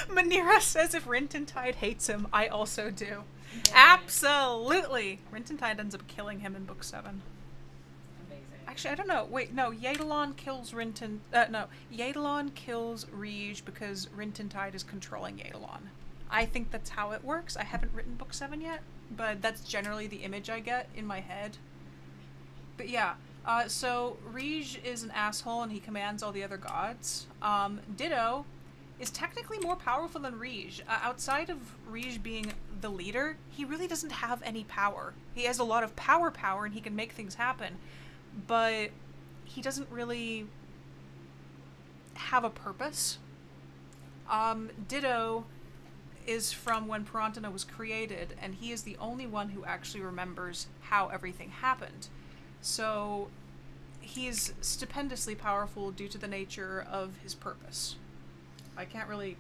Manira says if Rintentide hates him, I also do. Yeah. Absolutely! Rintentide ends up killing him in book 7. Amazing. Actually, I don't know. Wait, no. Eidolon kills Eidolon kills Rige because Rintentide is controlling Eidolon. I think that's how it works. I haven't written book 7 yet, but that's generally the image I get in my head. But yeah, so Rige is an asshole and he commands all the other gods. Ditto is technically more powerful than Rige. Outside of Rige being the leader, he really doesn't have any power. He has a lot of power and he can make things happen, but he doesn't really have a purpose. Ditto is from when PIRANTINA was created, and he is the only one who actually remembers how everything happened. So he's stupendously powerful due to the nature of his purpose. I can't really...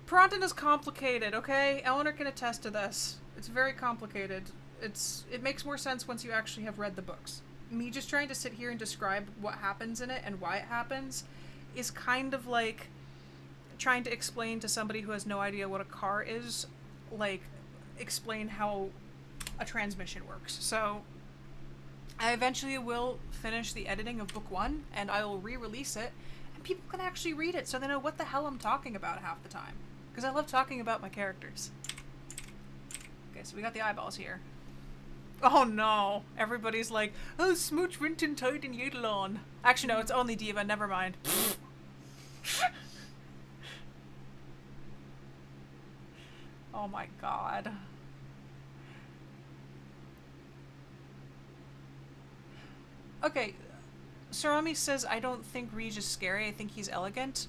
PIRANTINA's complicated, okay? Eleanor can attest to this. It's very complicated. It makes more sense once you actually have read the books. Me just trying to sit here and describe what happens in it and why it happens is kind of like trying to explain to somebody who has no idea what a car is, like, explain how a transmission works. So I eventually will finish the editing of book 1, and I will re-release it, and people can actually read it so they know what the hell I'm talking about half the time. Because I love talking about my characters. Okay, so we got the eyeballs here. Oh no! Everybody's like, oh, smooch Rintentide and Eidolon. Actually, no, it's only Diva, never mind. Oh my god. Okay, Sarami says, I don't think Rige is scary, I think he's elegant.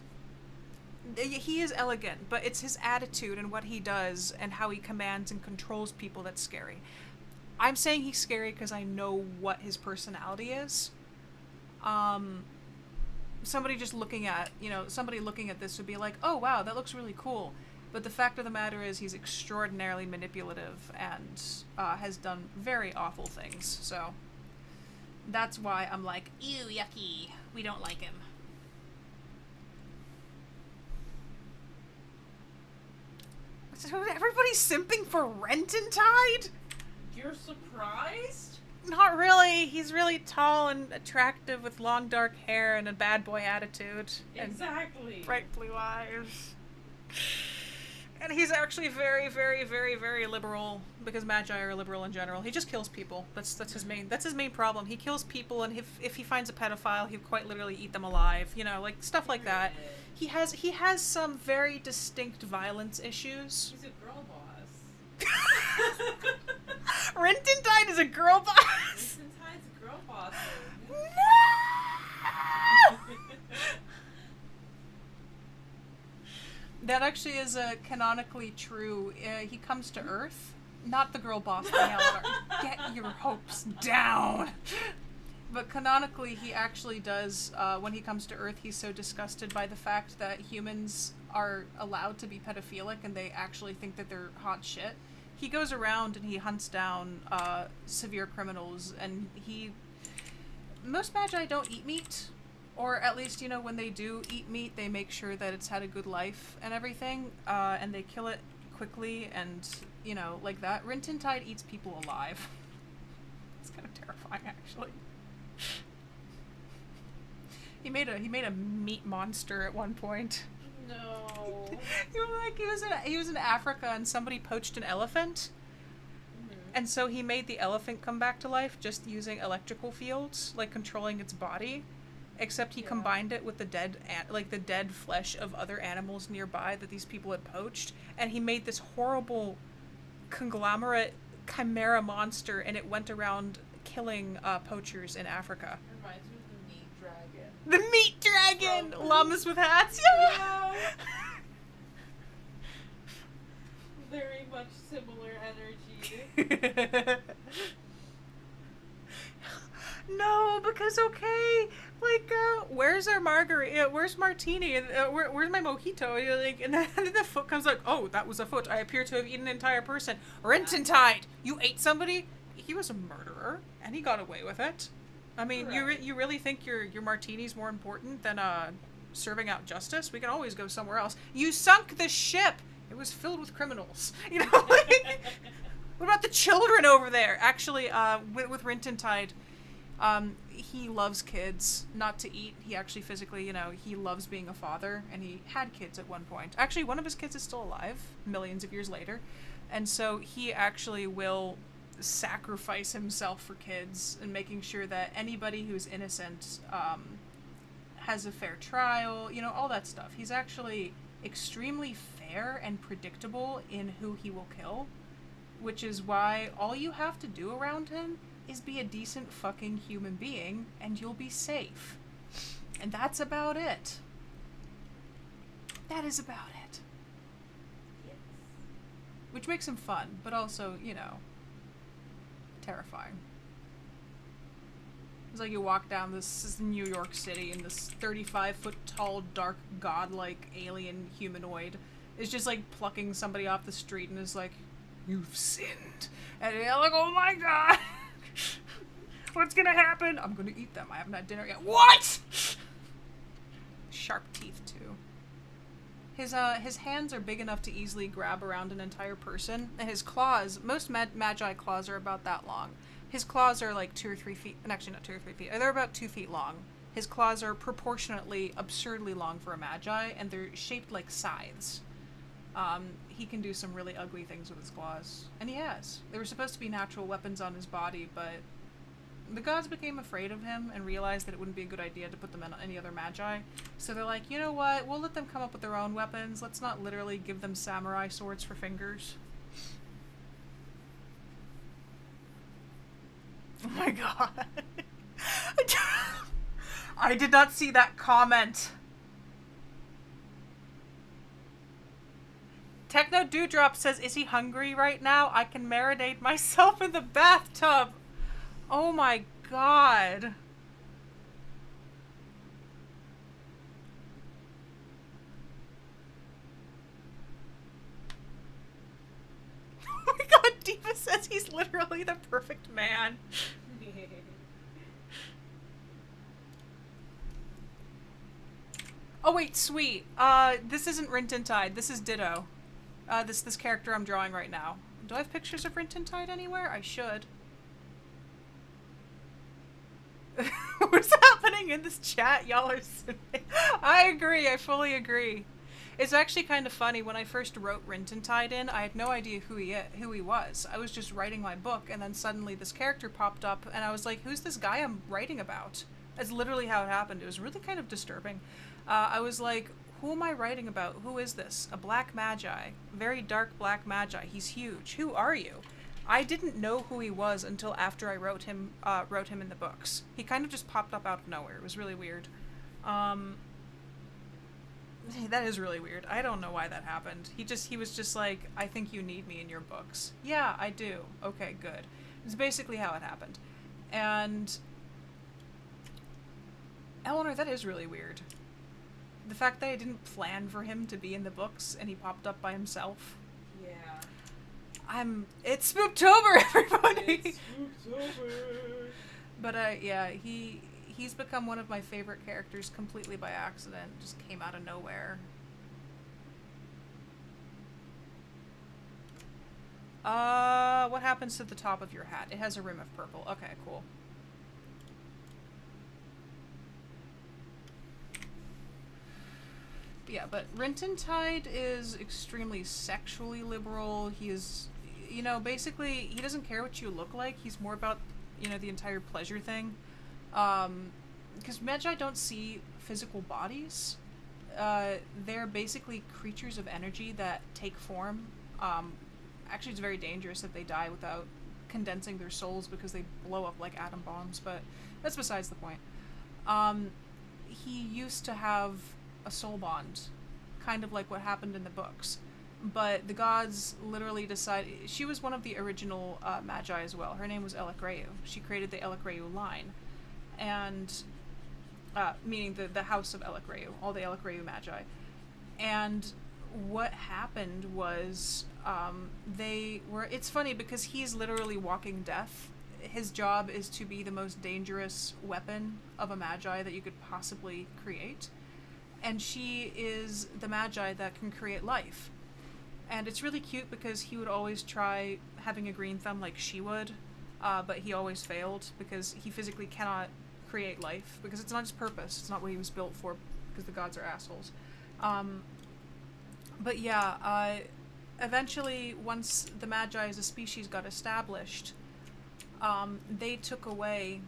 He is elegant, but it's his attitude and what he does and how he commands and controls people that's scary. I'm saying he's scary because I know what his personality is. somebody just looking at, somebody looking at this would be like, oh wow, that looks really cool. But the fact of the matter is he's extraordinarily manipulative and has done very awful things. So that's why I'm like, ew, yucky. We don't like him. So everybody's simping for Rententide? You're surprised? Not really. He's really tall and attractive with long dark hair and a bad boy attitude. Exactly. And bright blue eyes. And he's actually very, very, very, very liberal, because Magi are liberal in general. He just kills people. That's his main problem. He kills people, and if he finds a pedophile, he'll quite literally eat them alive. Like stuff like that. He has some very distinct violence issues. He's a girl boss. Rententide is a girl boss. Rententide's a girl boss. No! That actually is canonically true. He comes to Earth. Not the girl boss thing, Eleanor. Get your hopes down. But canonically, he actually does, when he comes to Earth, he's so disgusted by the fact that humans are allowed to be pedophilic and they actually think that they're hot shit. He goes around and he hunts down severe criminals, and most Magi don't eat meat. Or at least, when they do eat meat, they make sure that it's had a good life and everything, and they kill it quickly and, like that. Rententide eats people alive. It's kind of terrifying, actually. He made a meat monster at one point. No. He was in Africa and somebody poached an elephant. And so he made the elephant come back to life just using electrical fields, like controlling its body. Except he combined it with the dead flesh of other animals nearby that these people had poached, and he made this horrible conglomerate chimera monster, and it went around killing poachers in Africa. Reminds me of the meat dragon. The meat dragon! From... Llamas with hats! Yeah! Very much similar energy. No, because where's our margarita? Where's martini? Where's my mojito? And then the foot comes like, oh, that was a foot. I appear to have eaten an entire person. Rententide, you ate somebody? He was a murderer, and he got away with it. I mean, you really think your martini's more important than serving out justice? We can always go somewhere else. You sunk the ship. It was filled with criminals. What about the children over there? Actually, with Rententide, he loves kids, not to eat. He actually physically, he loves being a father, and he had kids at one point. Actually, one of his kids is still alive, millions of years later. And so he actually will sacrifice himself for kids and making sure that anybody who's innocent has a fair trial, all that stuff. He's actually extremely fair and predictable in who he will kill, which is why all you have to do around him is be a decent fucking human being, and you'll be safe. And that's about it. That is about it. Yes. Which makes him fun, but also, terrifying. It's like you walk down this is New York City, and this 35-foot tall, dark, godlike alien humanoid is just like plucking somebody off the street and is like, "You've sinned." And you're like, "Oh my god." What's gonna happen? I'm gonna eat them. I haven't had dinner yet. What? Sharp teeth, too. His hands are big enough to easily grab around an entire person, and his claws, most Magi claws are about that long. His claws are like 2 or 3 feet, and actually not 2 or 3 feet, they're about 2 feet long. His claws are proportionately absurdly long for a Magi, and they're shaped like scythes. He can do some really ugly things with his claws. And he has. They were supposed to be natural weapons on his body, but the gods became afraid of him and realized that it wouldn't be a good idea to put them in any other Magi. So they're like, you know what? We'll let them come up with their own weapons. Let's not literally give them samurai swords for fingers. Oh my god. I did not see that comment. Techno Dewdrop says, is he hungry right now? I can marinate myself in the bathtub. Oh my god. says he's literally the perfect man. Oh wait, sweet. This isn't Rintintide. This is Ditto. This character I'm drawing right now. Do I have pictures of Rintintide anywhere? I should. What's happening in this chat? Y'all are I agree. I fully agree. It's actually kind of funny. When I first wrote Rintintide in, I had no idea who he was. I was just writing my book, and then suddenly this character popped up, and I was like, who's this guy I'm writing about? That's literally how it happened. It was really kind of disturbing. I was like, who am I writing about? Who is this? A black magi. Very dark black magi. He's huge. Who are you? I didn't know who he was until after I wrote him in the books. He kind of just popped up out of nowhere. It was really weird. That is really weird. I don't know why that happened. He was just like, I think you need me in your books. Yeah, I do. Okay, good. It's basically how it happened. And Eleanor, that is really weird. The fact that I didn't plan for him to be in the books and he popped up by himself. Yeah. It's Spooktober, everybody! It's Spooktober! But, yeah, he's become one of my favorite characters completely by accident. Just came out of nowhere. What happens to the top of your hat? It has a rim of purple. Okay, cool. Yeah, but Rintintide is extremely sexually liberal. He is, basically, he doesn't care what you look like. He's more about, the entire pleasure thing. Because Magi don't see physical bodies. They're basically creatures of energy that take form. Actually, it's very dangerous if they die without condensing their souls because they blow up like atom bombs, but that's besides the point. He used to have a soul bond, kind of like what happened in the books. But the gods literally decided... She was one of the original Magi as well. Her name was Elecreu. She created the Elecreu line. And... meaning the house of Elecreu. All the Elecreu Magi. And what happened was... It's funny because he's literally walking death. His job is to be the most dangerous weapon of a Magi that you could possibly create. And she is the Magi that can create life. And it's really cute because he would always try having a green thumb like she would, but he always failed because he physically cannot create life because it's not his purpose. It's not what he was built for because the gods are assholes. But yeah, eventually once the Magi as a species got established, they took away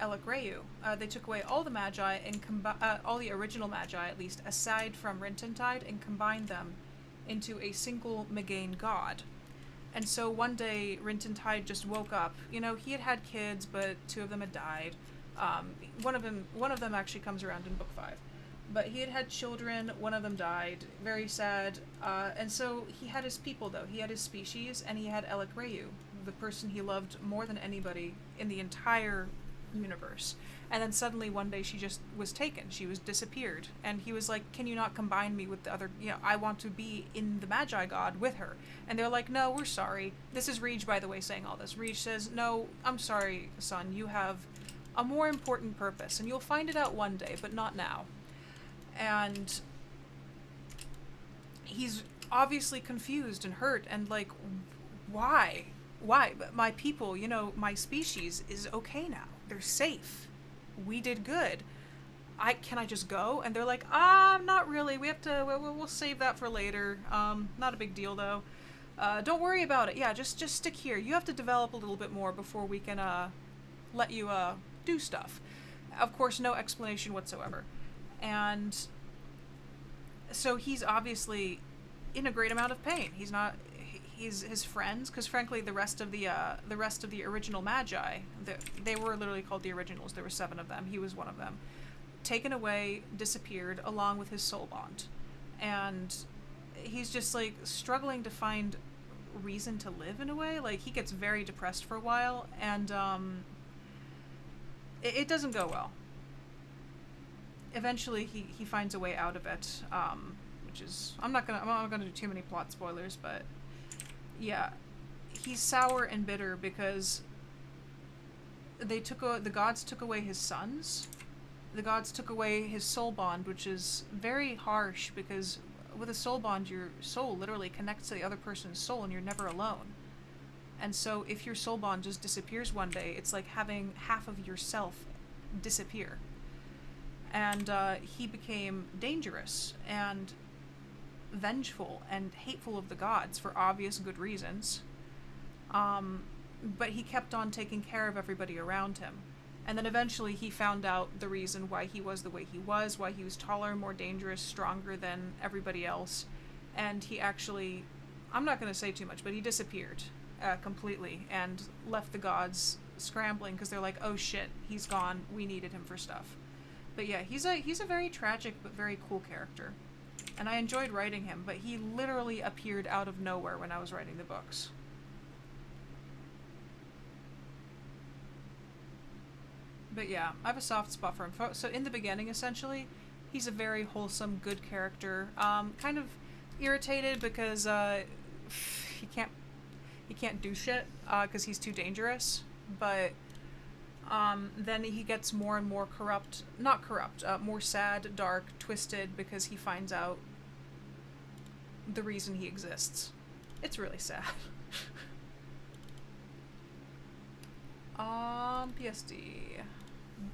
Elecreu. They took away all the Magi and all the original Magi, at least, aside from Rintintide, and combined them into a single Megain god. And so one day, Rintintide just woke up. He had had kids, but 2 of them had died. One of them actually comes around in book 5. But he had had children, one of them died, very sad. And so he had his people, though. He had his species, and he had Elecreu, the person he loved more than anybody in the entire universe. And then suddenly one day she just was taken. She was disappeared. And he was like, can you not combine me with the other, I want to be in the Magi God with her. And they're like, no, we're sorry. This is Reg, by the way, saying all this. Reg says, no, I'm sorry, son. You have a more important purpose, and you'll find it out one day, but not now. And he's obviously confused and hurt and like, why? But my people, my species is okay now. They're safe. We did good. Can I just go? And they're like, not really. We have to, we'll save that for later. Not a big deal though. Don't worry about it. Yeah, just stick here. You have to develop a little bit more before we can, let you, do stuff. Of course, no explanation whatsoever. And so he's obviously in a great amount of pain. He's his friends, because frankly the rest of the original Magi, they were literally called the originals. There were 7 of them. He was one of them. Taken away, disappeared, along with his soul bond. And he's just like struggling to find reason to live in a way. Like he gets very depressed for a while, and it doesn't go well. Eventually he finds a way out of it, which is I'm not gonna do too many plot spoilers, but yeah, he's sour and bitter because the gods took away his sons. The gods took away his soul bond, which is very harsh because with a soul bond, your soul literally connects to the other person's soul and you're never alone. And so if your soul bond just disappears one day, it's like having half of yourself disappear. And he became dangerous and vengeful and hateful of the gods for obvious good reasons. But he kept on taking care of everybody around him. And then eventually he found out the reason why he was the way he was, why he was taller, more dangerous, stronger than everybody else. And he actually, I'm not going to say too much, but he disappeared completely and left the gods scrambling because they're like, oh shit, he's gone, we needed him for stuff. But yeah, he's a very tragic but very cool character. And I enjoyed writing him, but he literally appeared out of nowhere when I was writing the books. But yeah, I have a soft spot for him. So in the beginning, essentially, he's a very wholesome, good character. Kind of irritated because he can't do shit because he's too dangerous. But then he gets more and more more sad, dark, twisted because he finds out the reason he exists. It's really sad. PSD.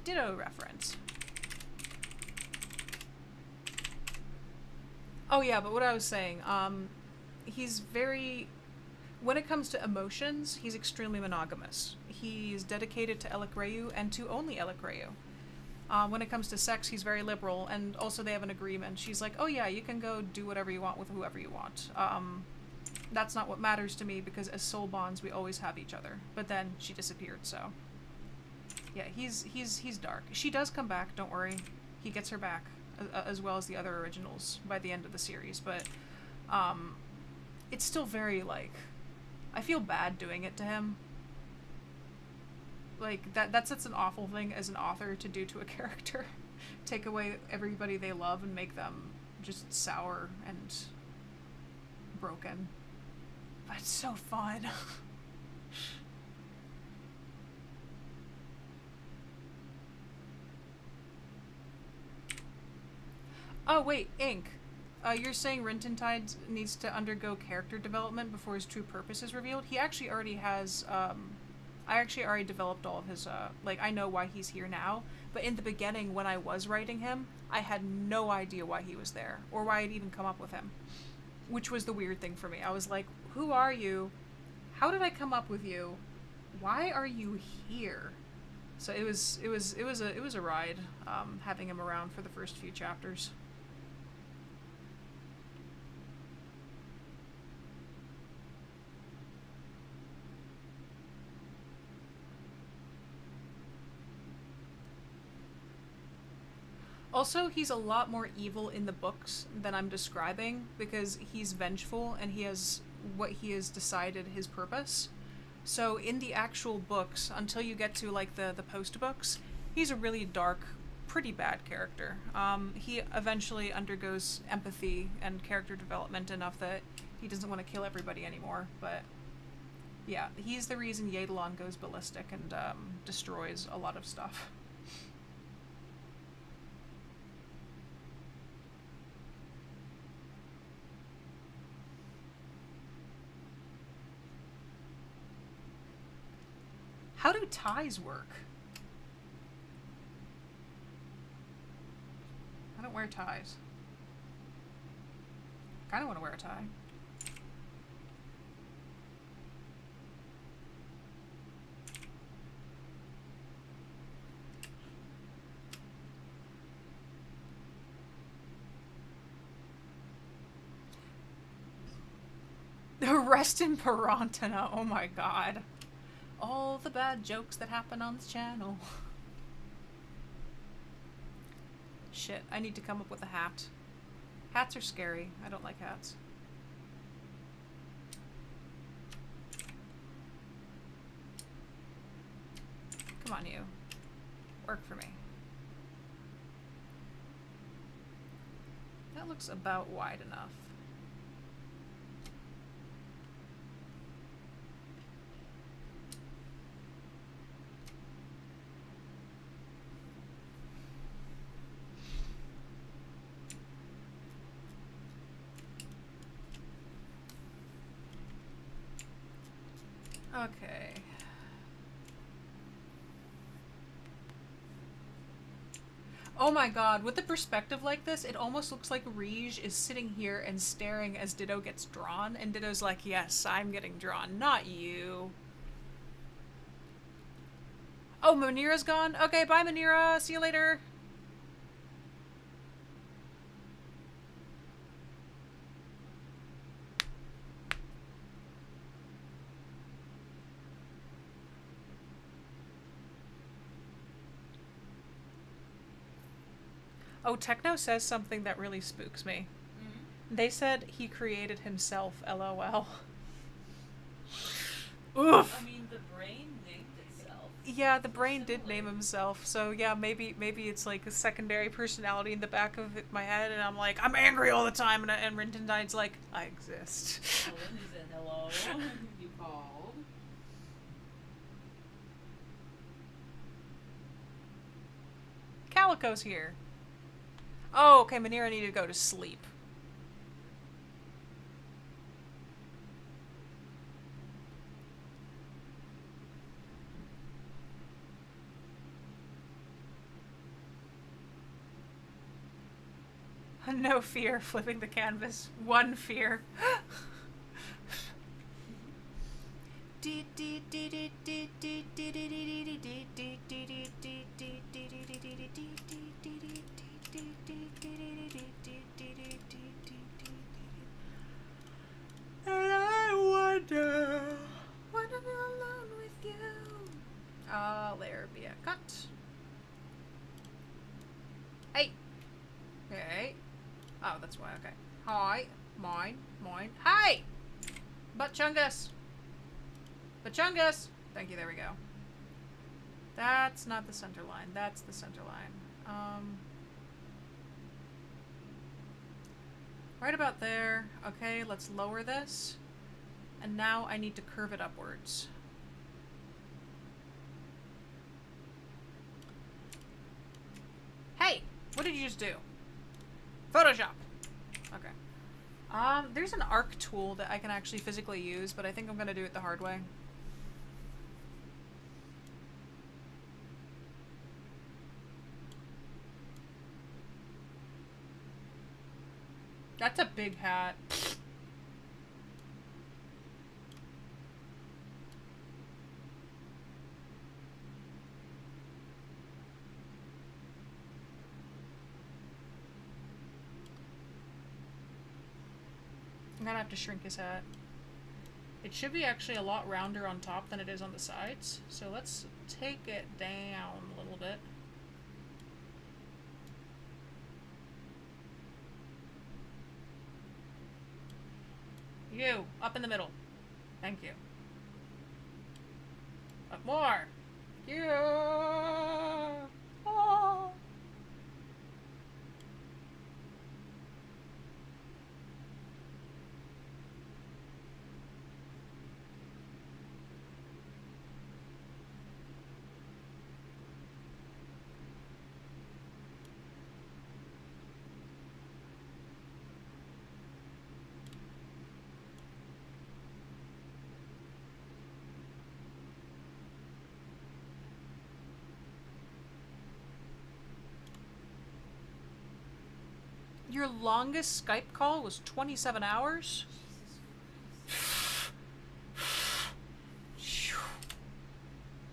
Ditto reference. Oh yeah, but what I was saying, he's very, when it comes to emotions, he's extremely monogamous. He's dedicated to Elikreyu and to only Elikreyu. When it comes to sex, he's very liberal, and also they have an agreement. She's like, oh yeah, you can go do whatever you want with whoever you want. That's not what matters to me because as soul bonds, we always have each other. But then she disappeared, so. Yeah, he's dark. She does come back, don't worry. He gets her back, as well as the other originals by the end of the series, but it's still very, like, I feel bad doing it to him. Like, that's an awful thing as an author to do to a character. Take away everybody they love and make them just sour and broken. But it's so fun. Oh, wait, Ink. You're saying Rintentide needs to undergo character development before his true purpose is revealed? He actually already has, I actually already developed all of his, like, I know why he's here now, but in the beginning, when I was writing him, I had no idea why he was there, or why I'd even come up with him. Which was the weird thing for me. I was like, who are you? How did I come up with you? Why are you here? So it was a ride, having him around for the first few chapters. Also, he's a lot more evil in the books than I'm describing because he's vengeful and he has what he has decided his purpose. So in the actual books, until you get to like the post books, he's a really dark, pretty bad character. He eventually undergoes empathy and character development enough that he doesn't want to kill everybody anymore. But yeah, he's the reason Eidolon goes ballistic and destroys a lot of stuff. How do ties work? I don't wear ties. I kinda wanna wear a tie. Rest in Pirantina, oh my god. All the bad jokes that happen on this channel. Shit, I need to come up with a hat. Hats are scary. I don't like hats. Come on, you. Work for me. That looks about wide enough. Okay. Oh my god, with the perspective like this, it almost looks like Rige is sitting here and staring as Ditto gets drawn, and Ditto's like, yes, I'm getting drawn, not you. Oh, Manira's gone? Okay, bye Manira, see you later. Oh, Techno says something that really spooks me. Mm-hmm. They said he created himself, LOL. Oof. I mean, the brain named itself. Yeah, the brain did name himself, so yeah, maybe it's like a secondary personality in the back of my head, and I'm like, I'm angry all the time, and Rintendine's like, I exist. Oh, and he said, hello, you called. Calico's here. Oh, okay, Manira needed to go to sleep. No fear, flipping the canvas. One fear. And I wonder when I'm alone with you. There be a cut. Hey. Okay. Oh, that's why. Okay. Hi. Mine. Hi! Butchungus! Butchungus! Thank you, there we go. That's not the center line. That's the center line. Right about there. Okay, let's lower this. And now I need to curve it upwards. Hey! What did you just do? Photoshop! Okay. There's an arc tool that I can actually physically use, but I think I'm gonna do it the hard way. That's a big hat. I'm gonna have to shrink his hat. It should be actually a lot rounder on top than it is on the sides. So let's take it down a little bit. You, up in the middle. Thank you. Up more. Thank you. Oh. Your longest Skype call was 27 hours?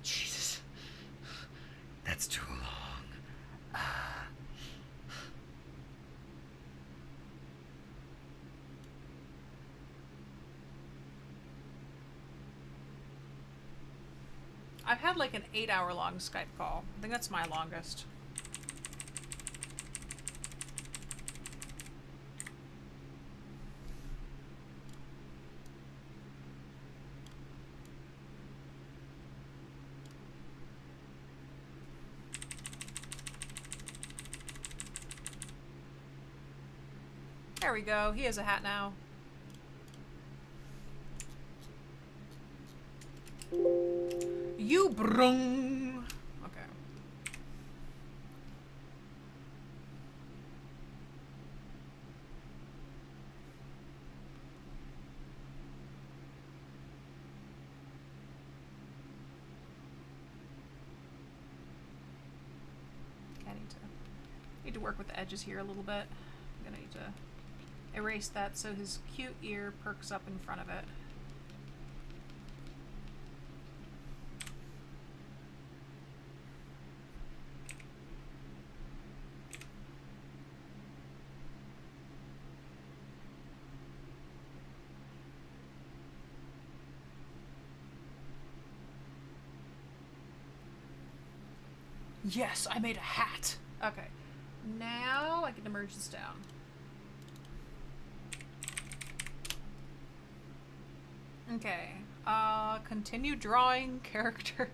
Jesus. That's too long. I've had like an 8-hour-long Skype call. I think that's my longest. There we go. He has a hat now. You brung. Okay. Need to work with the edges here a little bit. I'm gonna need to erase that so his cute ear perks up in front of it. Yes, I made a hat. Okay. Now I can merge this down. Okay. Continue drawing character.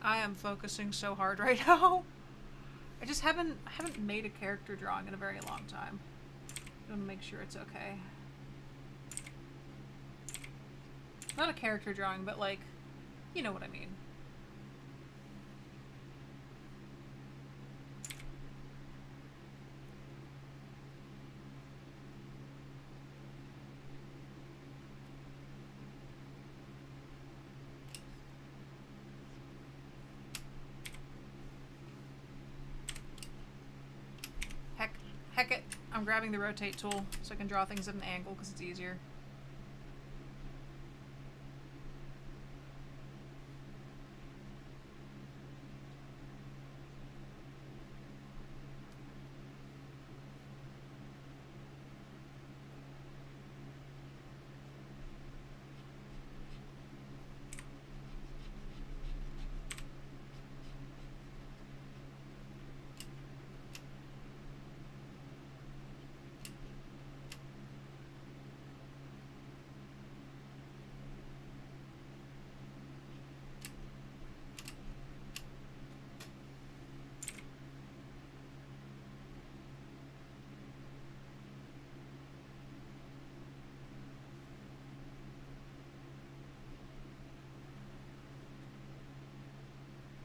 I am focusing so hard right now. I just haven't made a character drawing in a very long time. I want to make sure it's okay. Not a character drawing, but like, you know what I mean. Heck it. I'm grabbing the rotate tool so I can draw things at an angle because it's easier.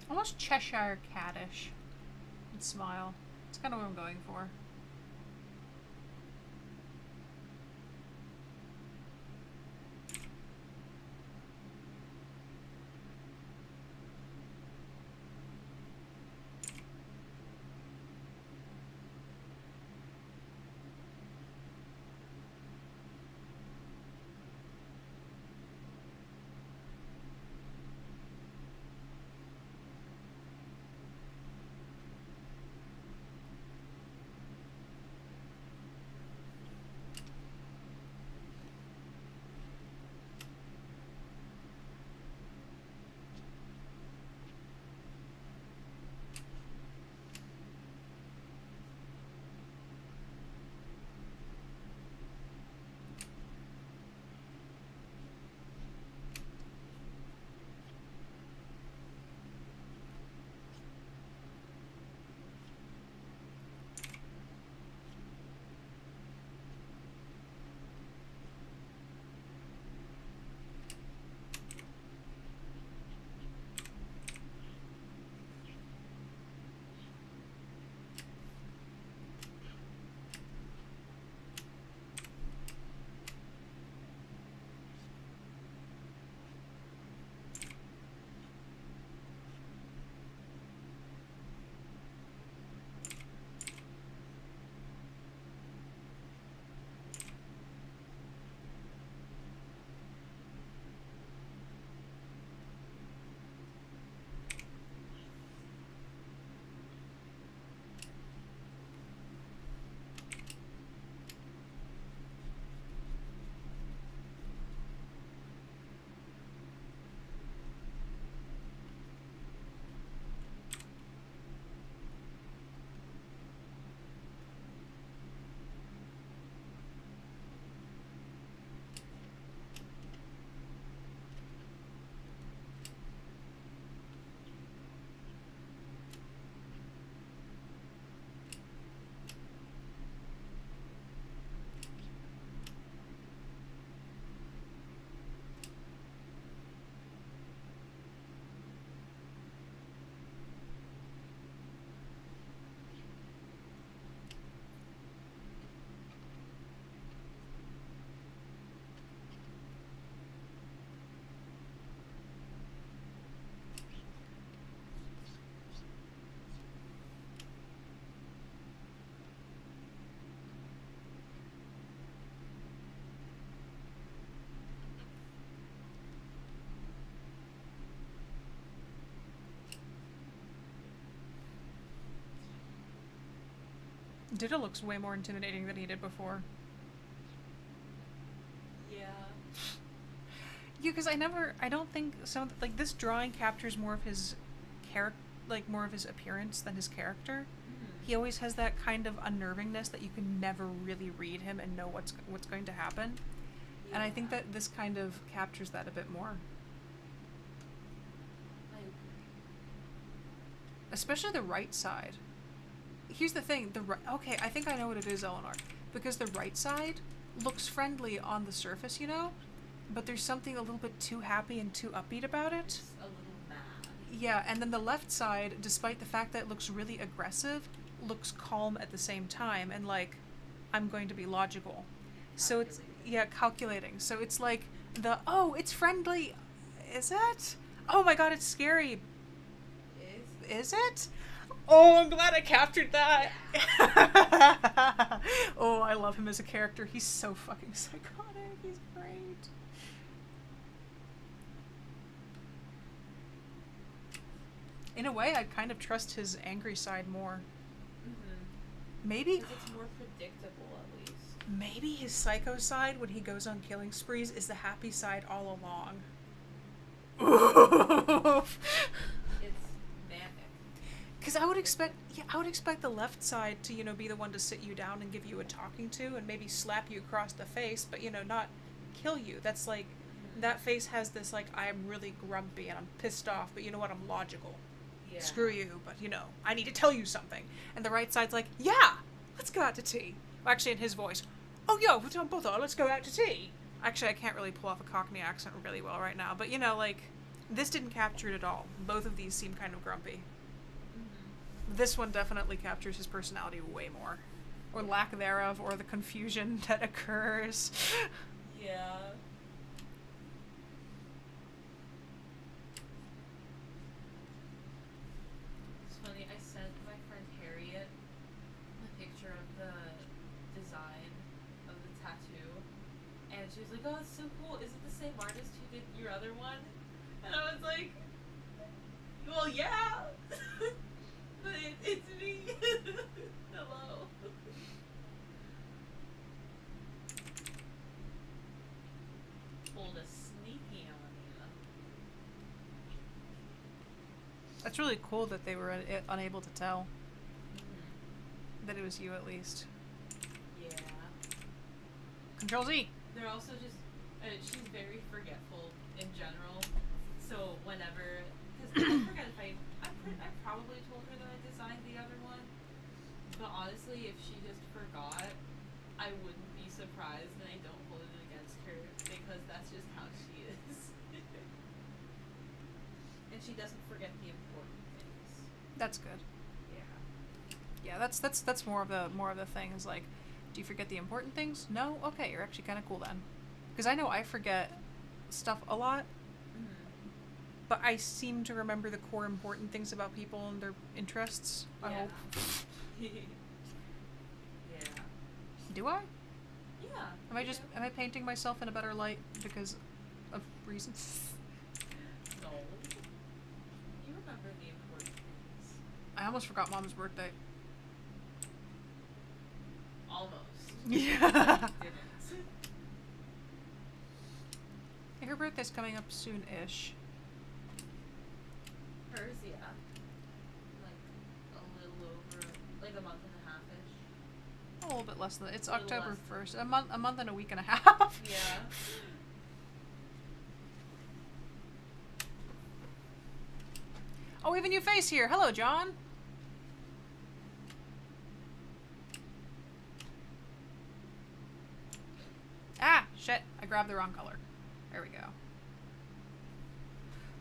Almost Cheshire Catish. And smile. That's kind of what I'm going for. Ditto looks way more intimidating than he did before. Yeah. Yeah, because I don't think like this drawing captures more of his character, like more of his appearance than his character. Mm-hmm. He always has that kind of unnervingness that you can never really read him and know what's going to happen. Yeah. And I think that this kind of captures that a bit more. I agree. Especially the right side. Here's the thing, okay, I think I know what it is, Eleanor. Because the right side looks friendly on the surface, you know? But there's something a little bit too happy and too upbeat about it. It's a little mad. Yeah, and then the left side, despite the fact that it looks really aggressive, looks calm at the same time, and like, I'm going to be logical. So it's, yeah, calculating. So it's like oh, it's friendly. Is it? Oh my god, it's scary. Is it? Oh, I'm glad I captured that. Yeah. Oh, I love him as a character. He's so fucking psychotic. He's great. In a way, I kind of trust his angry side more. Mm-hmm. Maybe. Because it's more predictable, at least. Maybe his psycho side, when he goes on killing sprees, is the happy side all along. It's manic. Because I would expect the left side to, be the one to sit you down and give you a talking to and maybe slap you across the face, but, not kill you. That's like, that face has this, like, I'm really grumpy and I'm pissed off, but you know what, I'm logical. Yeah. Screw you, but, I need to tell you something. And the right side's like, yeah, let's go out to tea. Well, actually, in his voice, oh, yo, don't bother, let's go out to tea. Actually, I can't really pull off a Cockney accent really well right now, but, like, this didn't capture it at all. Both of these seem kind of grumpy. Mm-hmm. This one definitely captures his personality way more. Or lack thereof, or the confusion that occurs. Yeah. It's funny, I sent my friend Harriet a picture of the design of the tattoo, and she was like, oh, it's so cool. Is it the same artist who did your other one? And I was like, well, yeah. But it's me. Hello. Pulled a sneaky on you. That's really cool that they were unable to tell. Mm-hmm. That it was you, at least. Yeah. Control Z! They're also just, she's very forgetful in general. So whenever, because I forget if I probably told her that I designed the other one. But honestly, if she just forgot, I wouldn't be surprised, and I don't hold it against her because that's just how she is. And she doesn't forget the important things. That's good. Yeah. Yeah, that's more of the thing is like, do you forget the important things? No? Okay, you're actually kind of cool then. Because I know I forget stuff a lot, but I seem to remember the core important things about people and their interests. I Yeah. hope. Yeah. Do I? Yeah. Am I painting myself in a better light because of reasons? No. You remember the important things. I almost forgot Mom's birthday. Almost. Yeah. Didn't. Her birthday's coming up soon-ish. Hers, yeah. Like a little over, like a month and a half-ish. A little bit less than that. It's A little October less. 1st. A month and a week and a half. Yeah. Oh, we have a new face here. Hello, John. Ah, shit. I grabbed the wrong color. There we go.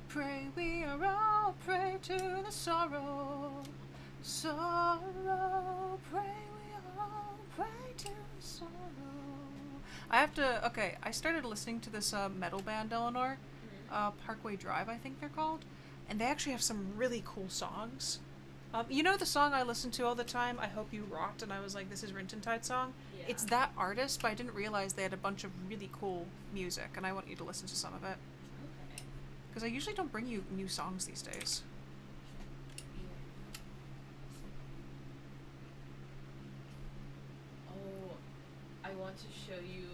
Pray we are all prey to the sorrow. Sorrow. Pray we all pray to the sorrow. Okay, I started listening to this metal band, Eleanor. Parkway Drive, I think they're called. And they actually have some really cool songs. You know the song I listen to all the time, I Hope You Rot, and I was like, this is Rintentide song? Yeah. It's that artist, but I didn't realize they had a bunch of really cool music, and I want you to listen to some of it. Okay. Because I usually don't bring you new songs these days. Yeah. want to show you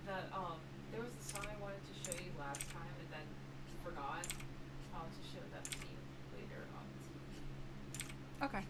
that there was a song I wanted to show you last time and then forgot. I'll just show that to you later on. Okay.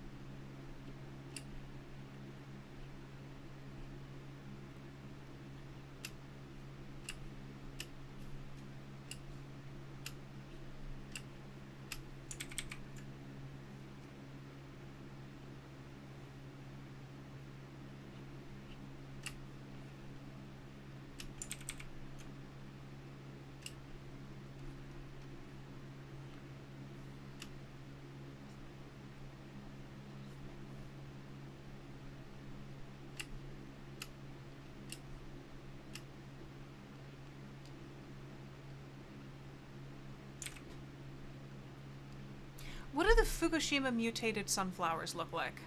What do the Fukushima mutated sunflowers look like?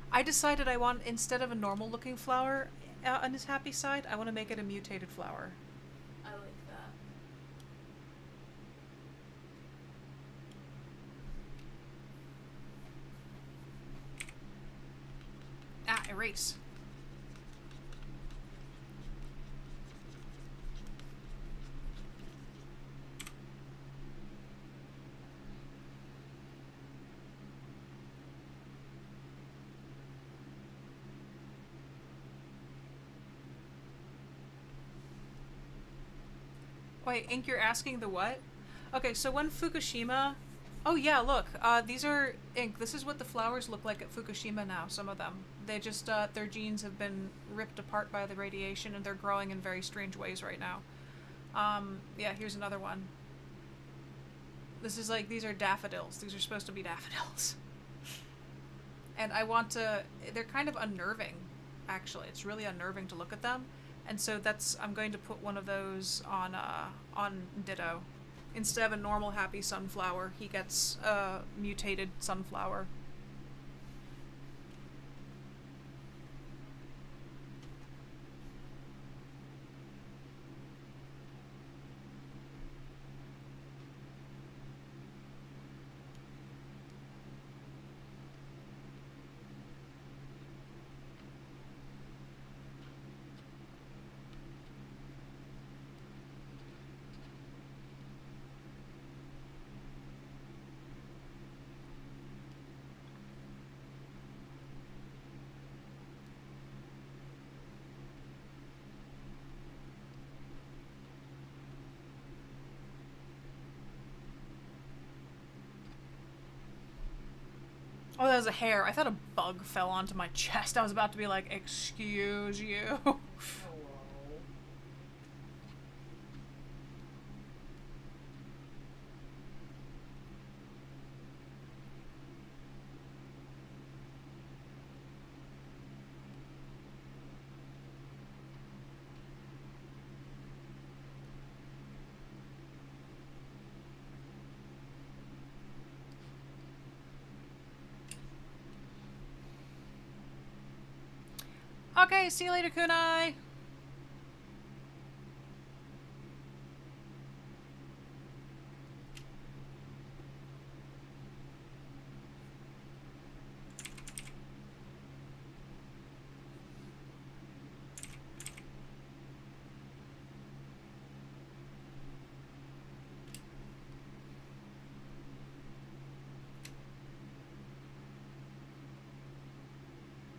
I decided I want, instead of a normal looking flower on his happy side, I want to make it a mutated flower. I like that. Ah, erase. Wait, Ink, you're asking the what? Okay, so when Fukushima... Oh yeah, look, these are... Ink, this is what the flowers look like at Fukushima now, some of them. They just, their genes have been ripped apart by the radiation and they're growing in very strange ways right now. Yeah, here's another one. This is like, these are daffodils. These are supposed to be daffodils. And I want to... They're kind of unnerving, actually. It's really unnerving to look at them. And so that's, I'm going to put one of those on Ditto. Instead of a normal happy sunflower, he gets a mutated sunflower. Oh, that was a hair. I thought a bug fell onto my chest. I was about to be like, excuse you. Hello. Okay, see you later, Kunai.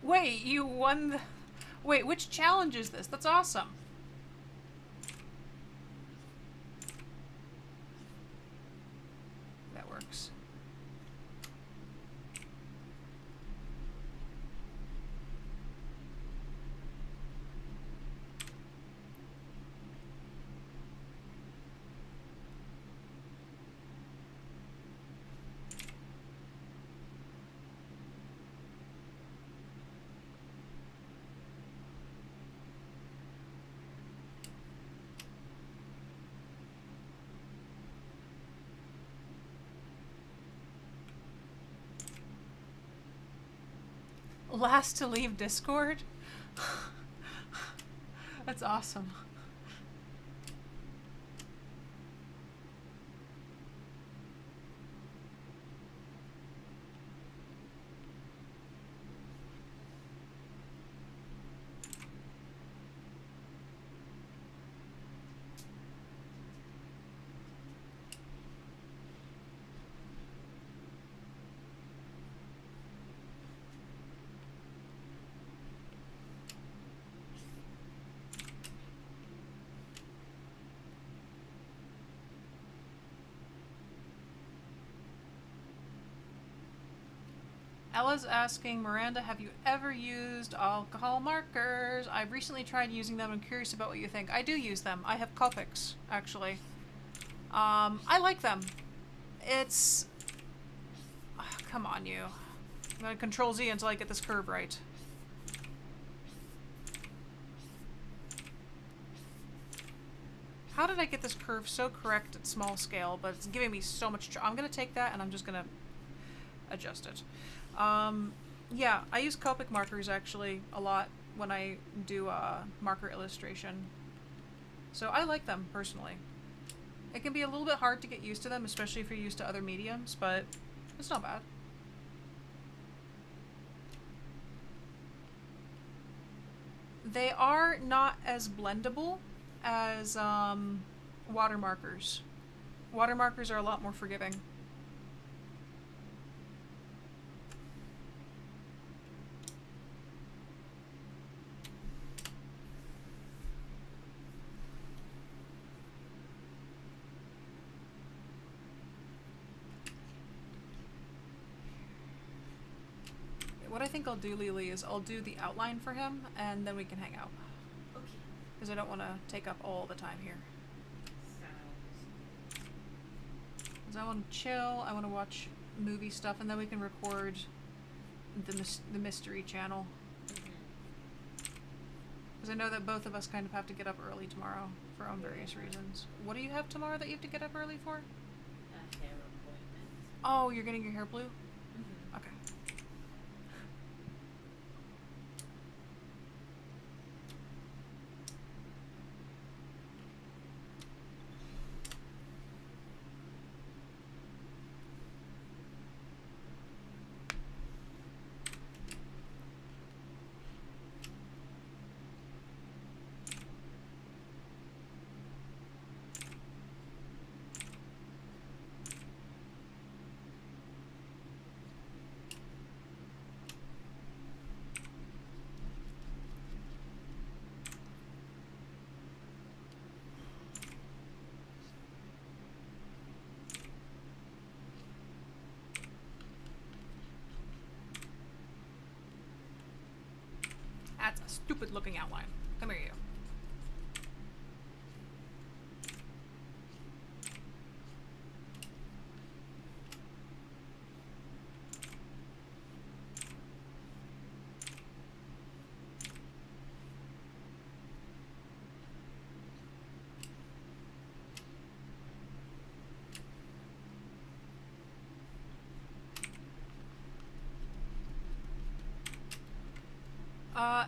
Wait, you won the... Wait, which challenge is this? That's awesome. That works. Last to leave Discord? That's awesome. Ella's asking, Miranda, have you ever used alcohol markers? I've recently tried using them. I'm curious about what you think. I do use them. I have Copics, actually. I like them. It's... Oh, come on, you. I'm gonna Control Z until I get this curve right. How did I get this curve so correct at small scale, but it's giving me so much I'm gonna take that and I'm just gonna adjust it. Yeah, I use Copic markers actually a lot when I do marker illustration. So I like them personally. It can be a little bit hard to get used to them, especially if you're used to other mediums, but it's not bad. They are not as blendable as water markers. Water markers are a lot more forgiving. What I think I'll do, Lily, is I'll do the outline for him, and then we can hang out. Okay. Because I don't want to take up all the time here. Sounds. Because I want to chill, I want to watch movie stuff, and then we can record the mystery channel. Because I know that both of us kind of have to get up early tomorrow for our own various reasons. What do you have tomorrow that you have to get up early for? A hair appointment. Oh, you're getting your hair blue? Mm-hmm. Okay. That's a stupid looking outline. Come here, you.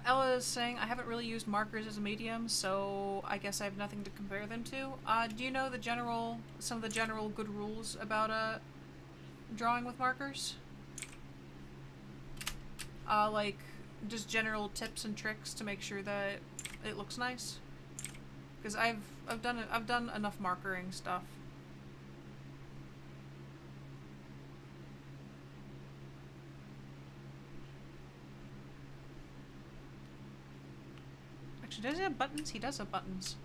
Ella is saying, I haven't really used markers as a medium, so I guess I have nothing to compare them to. Do you know some of the general good rules about drawing with markers? Like, just general tips and tricks to make sure that it looks nice? Because I've done enough markering stuff. Does he have buttons? He does have buttons.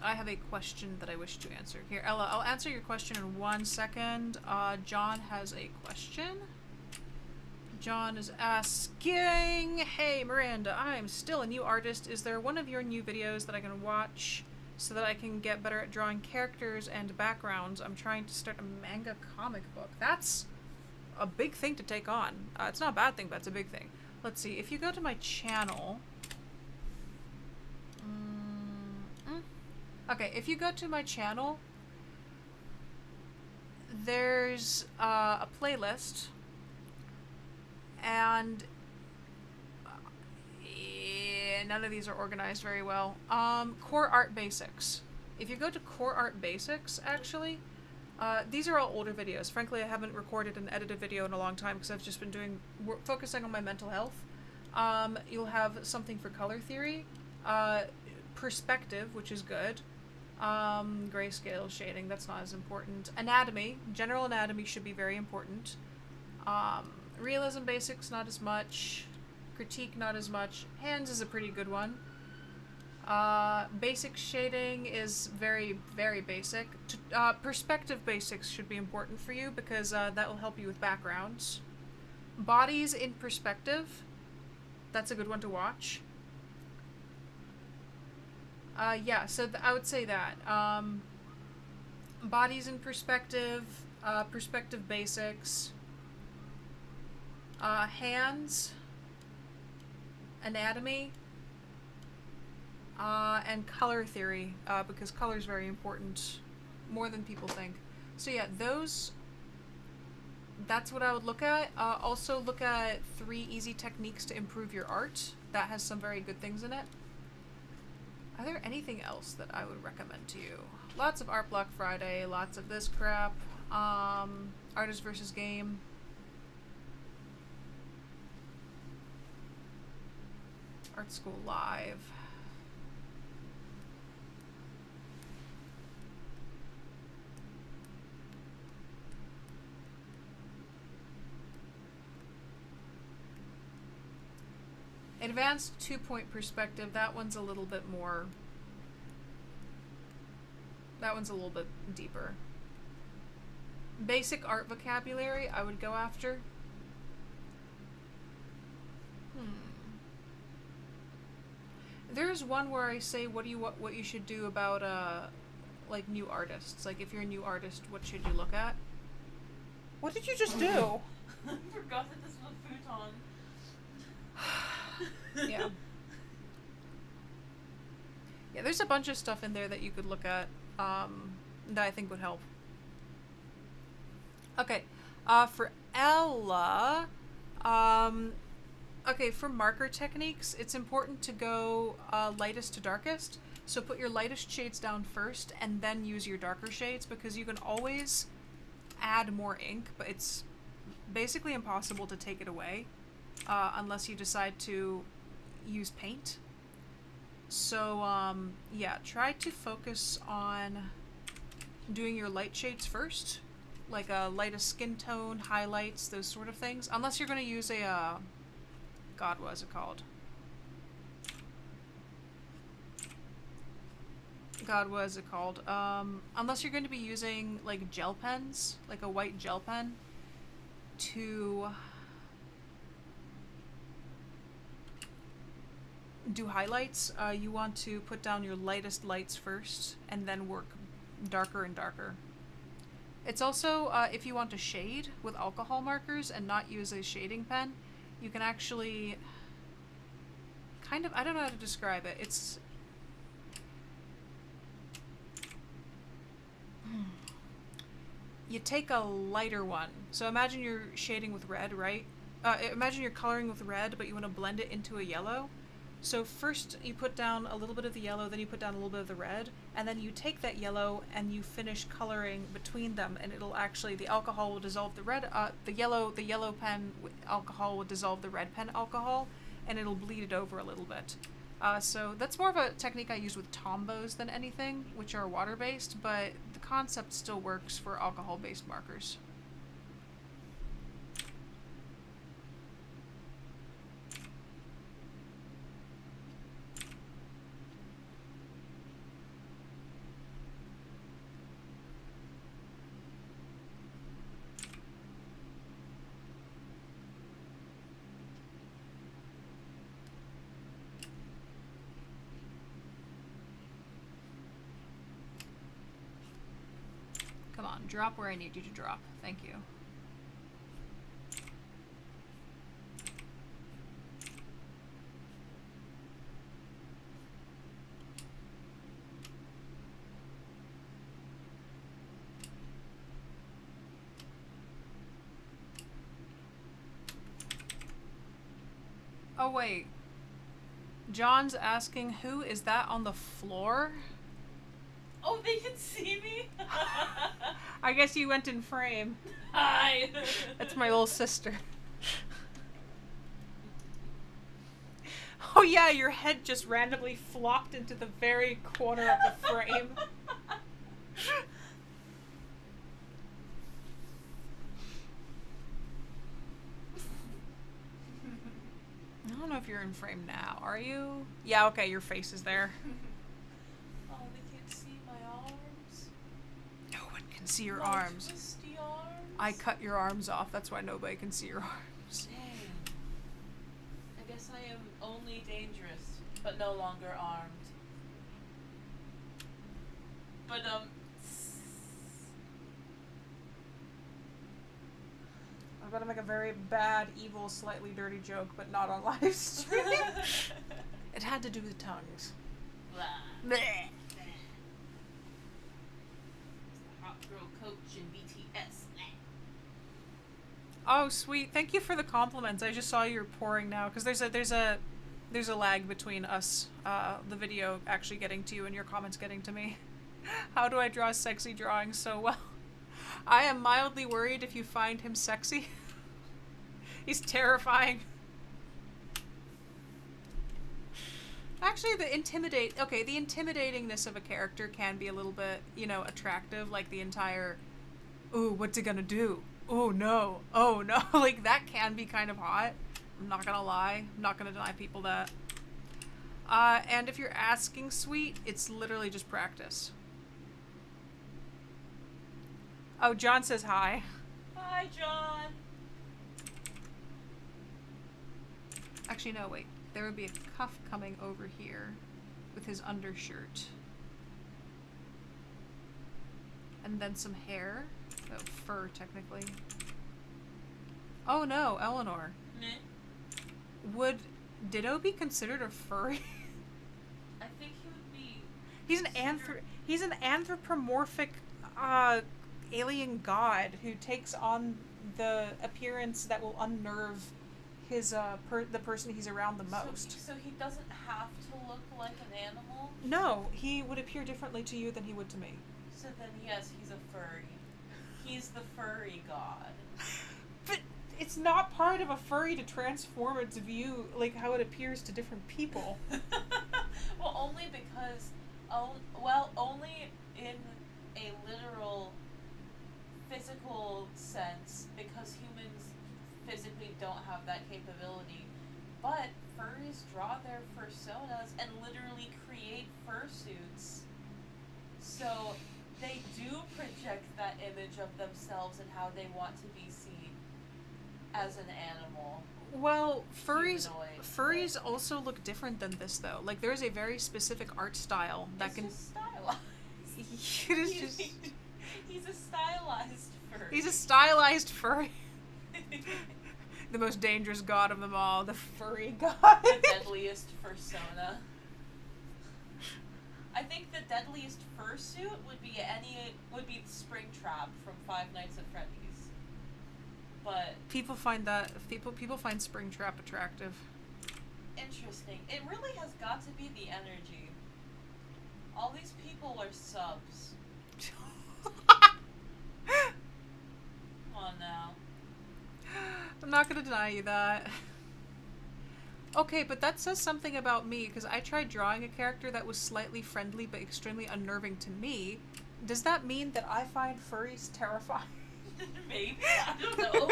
I have a question that I wish to answer. Here, Ella, I'll answer your question in 1 second. John has a question. John is asking, hey Miranda, I'm still a new artist. Is there one of your new videos that I can watch so that I can get better at drawing characters and backgrounds? I'm trying to start a manga comic book. That's a big thing to take on. It's not a bad thing, but it's a big thing. Let's see, if you go to my channel... Okay, if you go to my channel, there's a playlist, and none of these are organized very well. Core Art Basics. If you go to Core Art Basics, actually, These are all older videos. Frankly, I haven't recorded and edited a video in a long time because I've just been focusing on my mental health. You'll have something for color theory, perspective, which is good, grayscale, shading, that's not as important. Anatomy, general anatomy should be very important. Realism basics, not as much. Critique, not as much. Hands is a pretty good one. Basic shading is very, very basic. Perspective basics should be important for you because that will help you with backgrounds. Bodies in perspective, that's a good one to watch. Yeah, so I would say that. Bodies in perspective, perspective basics, hands, anatomy, and color theory, because color is very important, more than people think. So yeah, that's what I would look at. Also look at 3 easy techniques to improve your art. That has some very good things in it. Are there anything else that I would recommend to you? Lots of ArtBlock Friday, lots of this crap, Artist versus Game. Art School Live. Advanced 2-point perspective, that one's a little bit more... That one's a little bit deeper. Basic art vocabulary, I would go after. There's one where I say what you should do about like new artists. Like if you're a new artist, what should you look at? What did you just do? I forgot that this was futon. Yeah. Yeah, there's a bunch of stuff in there that you could look at that I think would help. Okay, for Ella, okay, for marker techniques, it's important to go lightest to darkest. So put your lightest shades down first and then use your darker shades, because you can always add more ink, but it's basically impossible to take it away unless you decide to use paint. So yeah, try to focus on doing your light shades first, like a lightest skin tone, highlights, those sort of things, unless you're going to use a God, what is it called? God, what is it called? Unless you're going to be using like gel pens, like a white gel pen, to do highlights, you want to put down your lightest lights first and then work darker and darker. It's also, if you want to shade with alcohol markers and not use a shading pen, you can actually kind of, I don't know how to describe it. It's you take a lighter one. So imagine you're shading with red, right? Imagine you're coloring with red, but you want to blend it into a yellow. So first you put down a little bit of the yellow, then you put down a little bit of the red, and then you take that yellow and you finish coloring between them, and it'll actually, the alcohol will dissolve the red, the yellow pen alcohol will dissolve the red pen alcohol, and it'll bleed it over a little bit. So that's more of a technique I use with Tombows than anything, which are water-based, but the concept still works for alcohol-based markers. Come on, drop where I need you to drop. Thank you. Oh wait. John's asking, who is that on the floor? Oh, they can see me? I guess you went in frame. Hi! That's my little sister. Oh yeah, your head just randomly flopped into the very corner of the frame. I don't know if you're in frame now. Are you? Yeah, okay, your face is there. Oh, they can't see my arms. No one can see your My arms. twisty arms. I cut your arms off. That's why nobody can see your arms. Dang. I guess I am only dangerous, but no longer armed. But, I'm gonna make a very bad, evil, slightly dirty joke, but not on live stream. It had to do with tongues. Blah. Bleh. It's the hot girl coach in BTS. Oh, sweet. Thank you for the compliments. I just saw you're pouring now, because there's a lag between us, the video actually getting to you and your comments getting to me. How do I draw sexy drawings so well? I am mildly worried if you find him sexy. He's terrifying. Actually, the intimidatingness of a character can be a little bit, attractive. Like the entire, ooh, what's it gonna do? Oh no, like that can be kind of hot. I'm not gonna lie. I'm not gonna deny people that. And if you're asking, sweet, it's literally just practice. Oh, John says hi. Hi, John. Actually, no, wait. There would be a cuff coming over here with his undershirt. And then some hair. Oh, fur, technically. Oh no, Eleanor. Meh. Would Ditto be considered a furry? I think he would be. He's an anthropomorphic alien god who takes on the appearance that will unnerve his the person he's around the most. So he doesn't have to look like an animal? No, he would appear differently to you than he would to me. So then yes, he's a furry. He's the furry god. But it's not part of a furry to transform its view, like how it appears to different people. Well, only because, only in a literal physical sense, because humans physically don't have that capability. But furries draw their fursunas and literally create fursuits. So they do project that image of themselves and how they want to be seen as an animal. Well, furries Humanoid. also look different than this, though. Like, there's a very specific art style that It's can... just stylized. It is just... He's a stylized furry. He's a stylized furry. The most dangerous god of them all, the furry god. The deadliest fursona. I think the deadliest fursuit would be Springtrap from Five Nights at Freddy's. But people find Springtrap attractive. interesting. It really has got to be the energy. All these people are subs. Come on now. I'm not gonna deny you that. Okay, but that says something about me, because I tried drawing a character that was slightly friendly but extremely unnerving to me. Does that mean that I find furries terrifying? Maybe. I don't know.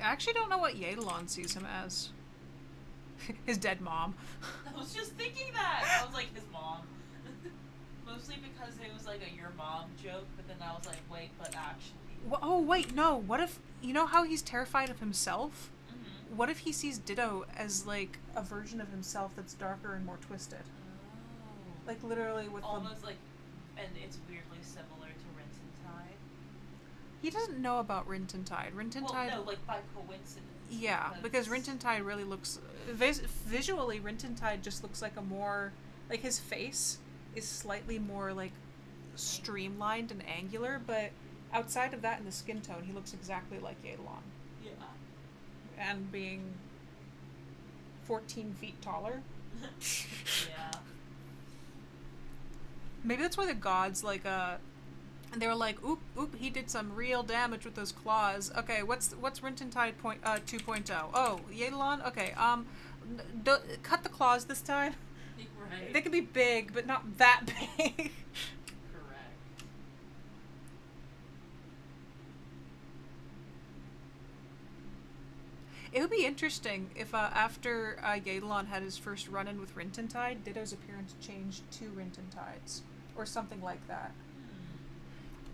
I actually don't know what Yadalon sees him as. His dead mom. I was just thinking that. I was like, his mom. Mostly because it was like a your mom joke, but then I was like, wait, but actually. Oh, wait, no. What if... You know how he's terrified of himself? Mm-hmm. What if he sees Ditto as, like, a version of himself that's darker and more twisted? Oh. Like, literally with almost like, and it's weirdly similar to Rinse and Tide. He doesn't know about Rintentide. Rintentide. Well, no, like by coincidence. Yeah, because Rintentide really looks visually. Rintentide just looks like a more like his face is slightly more like streamlined and angular, but outside of that, in the skin tone, he looks exactly like Eidolon. Yeah. And being 14 feet taller. Yeah. Maybe that's why the gods like and they were like, oop, he did some real damage with those claws. Okay, what's Rintentide 2.0? Oh, Eidolon? Okay, cut the claws this time. Right. They can be big, but not that big. Correct. It would be interesting if after Eidolon had his first run-in with Rintentide, Ditto's appearance changed to Rintentide's. Or something like that.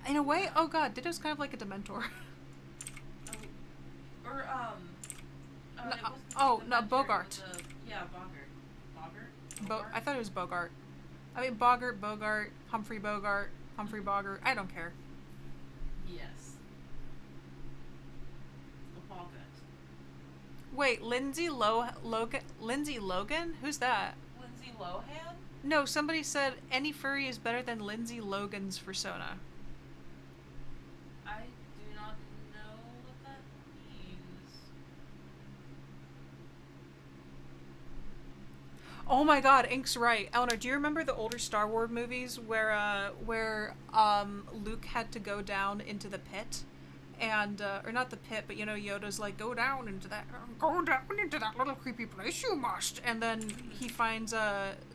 In a way, oh god, Ditto's kind of like a Dementor. Bogart. Yeah, Bogart. I thought it was Bogart. I mean, Bogart, Humphrey Bogart, Humphrey Bogart. I don't care. Yes. Bogart. Wait, Lindsay Logan? Who's that? Lindsay Lohan? No, somebody said any furry is better than Lindsay Logan's persona. I do not know what that means. Oh my god, Ink's right. Eleanor, do you remember the older Star Wars movies where Luke had to go down into the pit? And, or not the pit, but Yoda's like, go down into that little creepy place you must. And then he finds,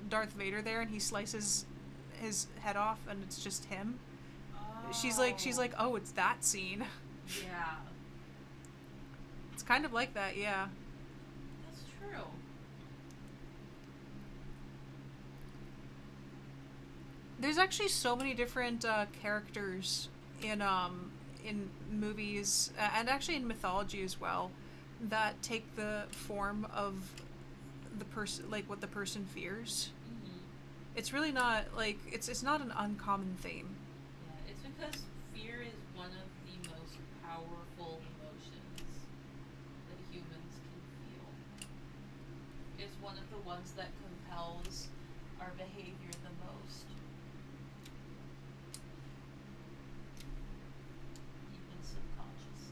Darth Vader there and he slices his head off and it's just him. Oh. She's like, oh, it's that scene. Yeah. It's kind of like that, yeah. That's true. There's actually so many different, characters in movies, and actually in mythology as well, that take the form of the person, like what the person fears. Mm-hmm. It's really not like it's not an uncommon theme. Yeah, it's because fear is one of the most powerful emotions that humans can feel. It's one of the ones that compels our behavior the most. Even subconscious.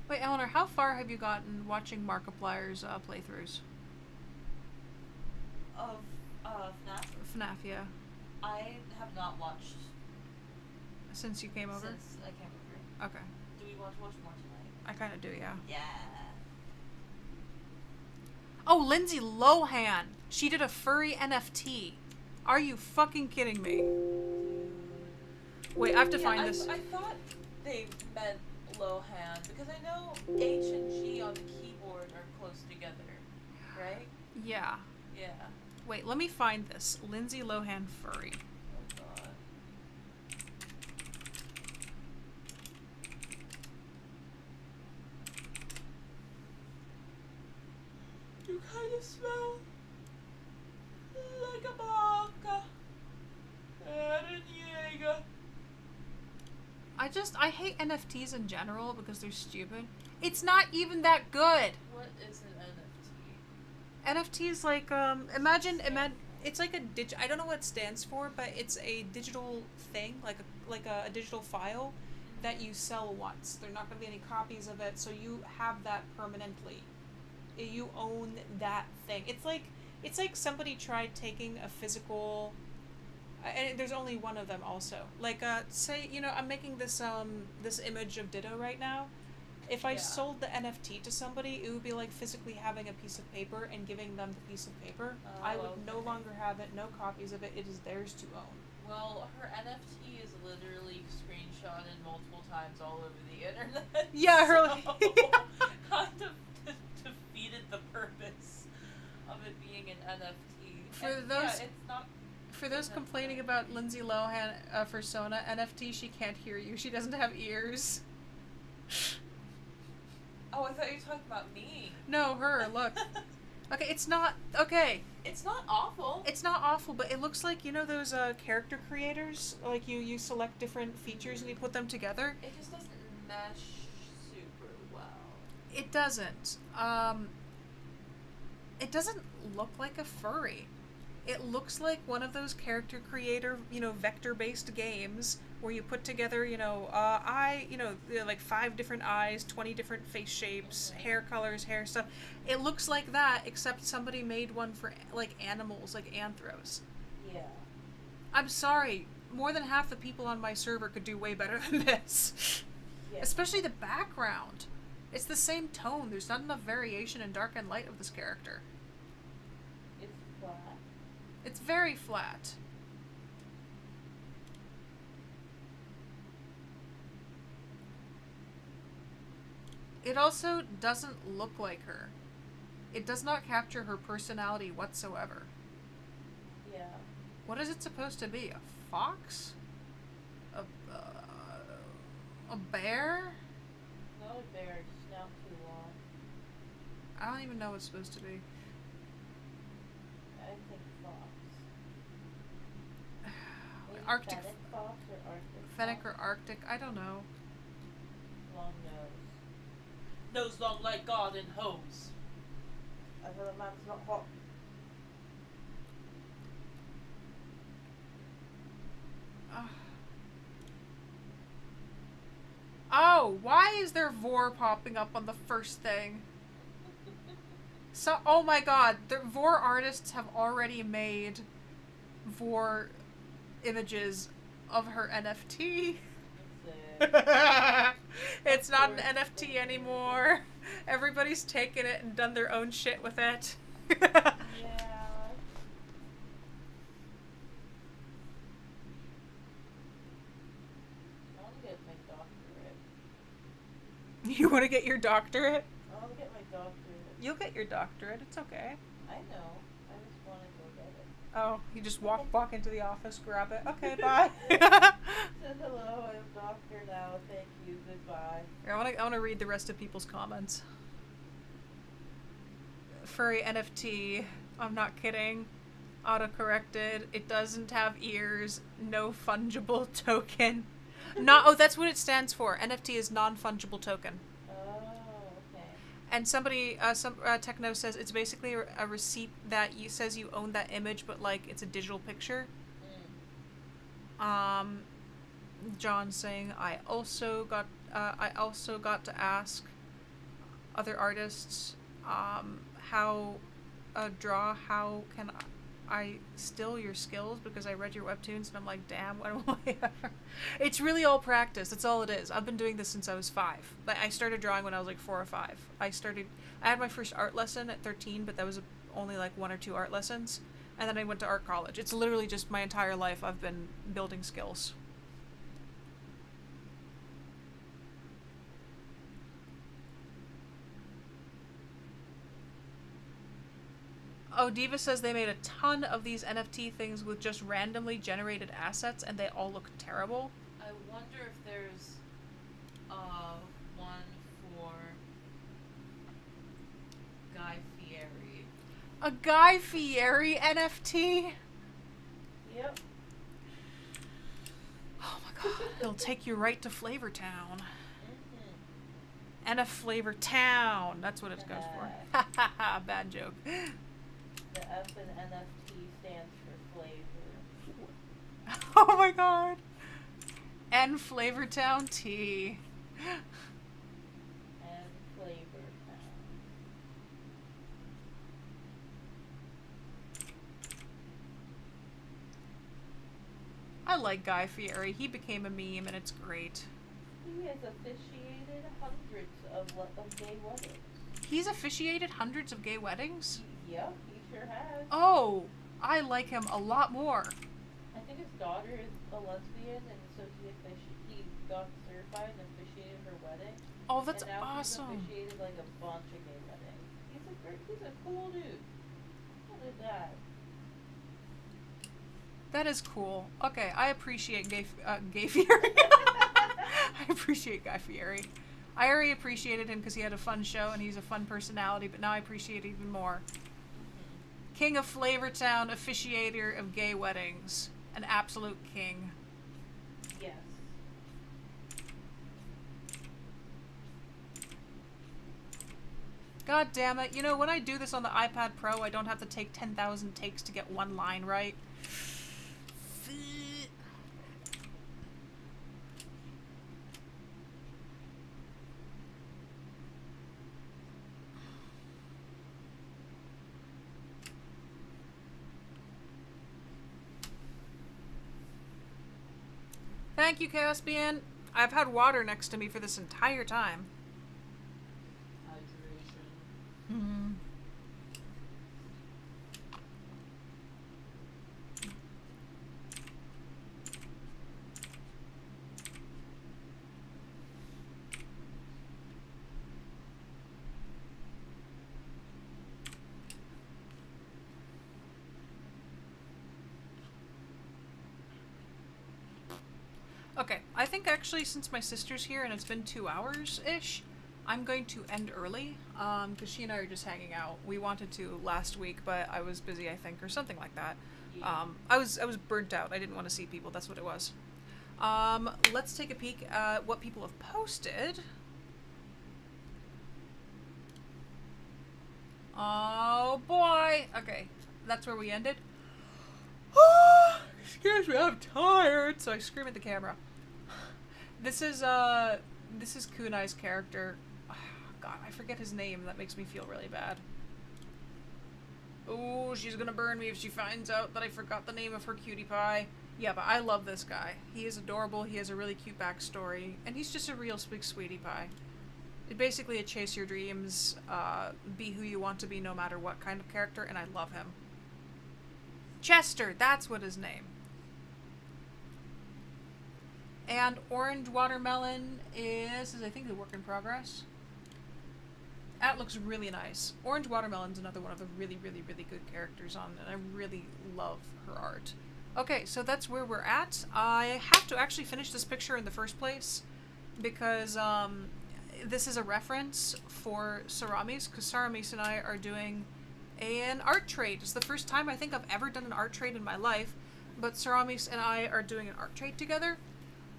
Wait, Eleanor, how far have you gotten watching Markiplier's playthroughs? Of FNAF? FNAF, yeah. I have not watched Since you came over? since I came over. Okay. Do we want to watch more tonight? I kind of do, yeah. Yeah. Oh, Lindsay Lohan! She did a furry NFT. Are you fucking kidding me? Wait, I have to find this. I thought they meant Lohan because I know H and G on the keyboard are close together, right? Yeah. Yeah. Wait, let me find this. Lindsay Lohan furry. Oh god. You kind of smell like a baka. I hate NFTs in general because they're stupid. It's not even that good. What is an NFT? NFT is like, imagine, it's like I don't know what it stands for, but it's a digital thing, like a digital file that you sell once. There are not going to be any copies of it, so you have that permanently. You own that thing. It's like somebody tried taking a physical, and there's only one of them also. Like, say, I'm making this image of Ditto right now. If I sold the NFT to somebody, it would be like physically having a piece of paper and giving them the piece of paper. Oh, I would no longer have it, no copies of it. It is theirs to own. Well, her NFT is literally screenshotted multiple times all over the internet. Yeah, her. So, kind of defeated the purpose of it being an NFT. For those complaining about Lindsay Lohan persona NFT, she can't hear you. She doesn't have ears. Oh, I thought you were talking about me. No, her, look. Okay, it's not, okay. It's not awful. It's not awful, but it looks like, you know those character creators? Like you select different features and you put them together? It just doesn't mesh super well. It doesn't. It doesn't look like a furry. It looks like one of those character creator, vector-based games where you put together, like 5 different eyes, 20 different face shapes, hair colors, hair stuff. It looks like that, except somebody made one for, like, animals, like anthros. Yeah. I'm sorry. More than half the people on my server could do way better than this. Yeah. Especially the background. It's the same tone. There's not enough variation in dark and light of this character. It's flat. It's very flat. It also doesn't look like her. It does not capture her personality whatsoever. Yeah. What is it supposed to be? A fox? A bear? Not a bear, snout too long. I don't even know what it's supposed to be. I think fox. Maybe Arctic. Fennec fox or Arctic Fennec fox? or Arctic? I don't know. Long nose. Nose long like garden hose. I thought the man's not hot. Oh, why is there vor popping up on the first thing? So, oh my god, the vor artists have already made vor images of her NFT. It's not an NFT anymore. Everybody's taken it and done their own shit with it. Yeah. I want to get my doctorate. You want to get your doctorate? I want to get my doctorate. You'll get your doctorate. It's okay. I know. I just want to go get it. Oh, you just walk into the office, grab it. Okay, bye. Said hello, I'm a doctor now. Thank you. Goodbye. I want to read the rest of people's comments. Furry NFT. I'm not kidding. Autocorrected. It doesn't have ears. No fungible token. Oh, that's what it stands for. NFT is non-fungible token. Oh, okay. And somebody, Techno says it's basically a receipt that says you own that image, but like it's a digital picture. John saying I also got to ask other artists how can I steal your skills because I read your webtoons and I'm like, damn, what am I ever? It's really all practice. That's all it is. I've been doing this since I was 5. Like, I started drawing when I was like 4 or 5. I had my first art lesson at 13, but that was only like 1 or 2 art lessons. And then I went to art college. It's literally just my entire life I've been building skills. Oh, Diva says they made a ton of these NFT things with just randomly generated assets, and they all look terrible. I wonder if there's one for Guy Fieri. A Guy Fieri NFT? Yep. Oh my god. It'll take you right to Flavortown. NF Flavor Town. That's what it goes for. Ha ha ha. Bad joke. The F in NFT stands for flavor. Oh my god. And Flavortown Tea. And flavor town. I like Guy Fieri. He became a meme and it's great. He has officiated hundreds of gay weddings. He's officiated hundreds of gay weddings? Yep, he sure has. Oh, I like him a lot more. I think his daughter is a lesbian, and so he got certified and officiated her wedding. Oh, that's and now awesome. He's officiated like a bunch of gay weddings. He's a cool dude. Look at that. That is cool. Okay, I appreciate Gay Fieri. I appreciate Guy Fieri. I already appreciated him because he had a fun show and he's a fun personality, but now I appreciate it even more. King of Flavortown, officiator of gay weddings. An absolute king. Yes. God damn it. You know, when I do this on the iPad Pro, I don't have to take 10,000 takes to get one line right. Thank you, Caspian. I've had water next to me for this entire time. Hydration. Mm-hmm. Okay, I think actually since my sister's here and it's been 2 hours-ish, I'm going to end early, because she and I are just hanging out. We wanted to last week, but I was busy, I think, or something like that. Yeah. I was burnt out. I didn't want to see people. That's what it was. Let's take a peek at what people have posted. Oh boy! Okay, that's where we ended. Excuse me, I'm tired, so I scream at the camera. This is Kunai's character. God, I forget his name. That makes me feel really bad. Oh, she's gonna burn me if she finds out that I forgot the name of her cutie pie. Yeah, but I love this guy. He is adorable. He has a really cute backstory, and he's just a real big sweetie pie. It's basically a chase your dreams, be who you want to be no matter what kind of character, and I love him. Chester, that's what his name. And Orange Watermelon is I think, a work in progress. That looks really nice. Orange Watermelon's another one of the really, really, really good characters on, and I really love her art. Okay, so that's where we're at. I have to actually finish this picture in the first place, because this is a reference for Saramis, because Saramis and I are doing an art trade. It's the first time I think I've ever done an art trade in my life, but Saramis and I are doing an art trade together.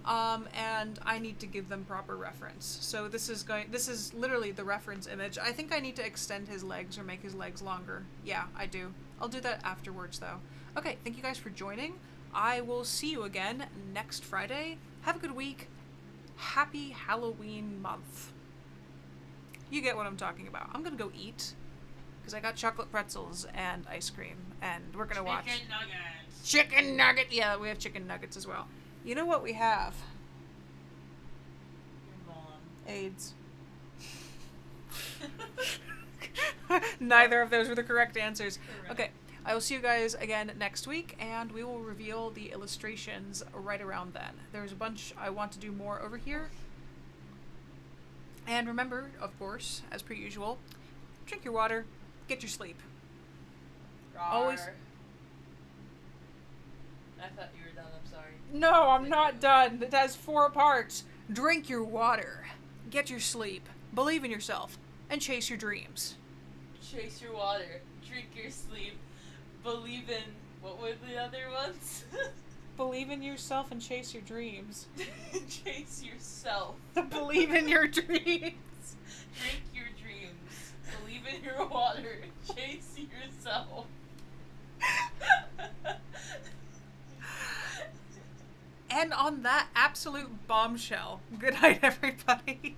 And I need to give them proper reference. So this is literally the reference image. I think I need to extend his legs or make his legs longer. Yeah, I do. I'll do that afterwards though. Okay, thank you guys for joining. I will see you again next Friday. Have a good week. Happy Halloween month. You get what I'm talking about. I'm gonna go eat, because I got chocolate pretzels and ice cream, and we're gonna watch. Chicken nuggets. Chicken nugget! Yeah, we have chicken nuggets as well. You know what we have? Your mom. AIDS. Neither of those were the correct answers. Correct. Okay, I will see you guys again next week, and we will reveal the illustrations right around then. There's a bunch I want to do more over here. And remember, of course, as per usual, drink your water, get your sleep. Always. I thought you were done, I'm sorry. No, I'm not done. It has 4 parts. Drink your water, get your sleep, believe in yourself, and chase your dreams. Chase your water, drink your sleep, believe in... What were the other ones? Believe in yourself and chase your dreams. Chase yourself. Believe in your dreams. Drink your dreams. Believe in your water. Chase yourself. And on that absolute bombshell, good night, everybody.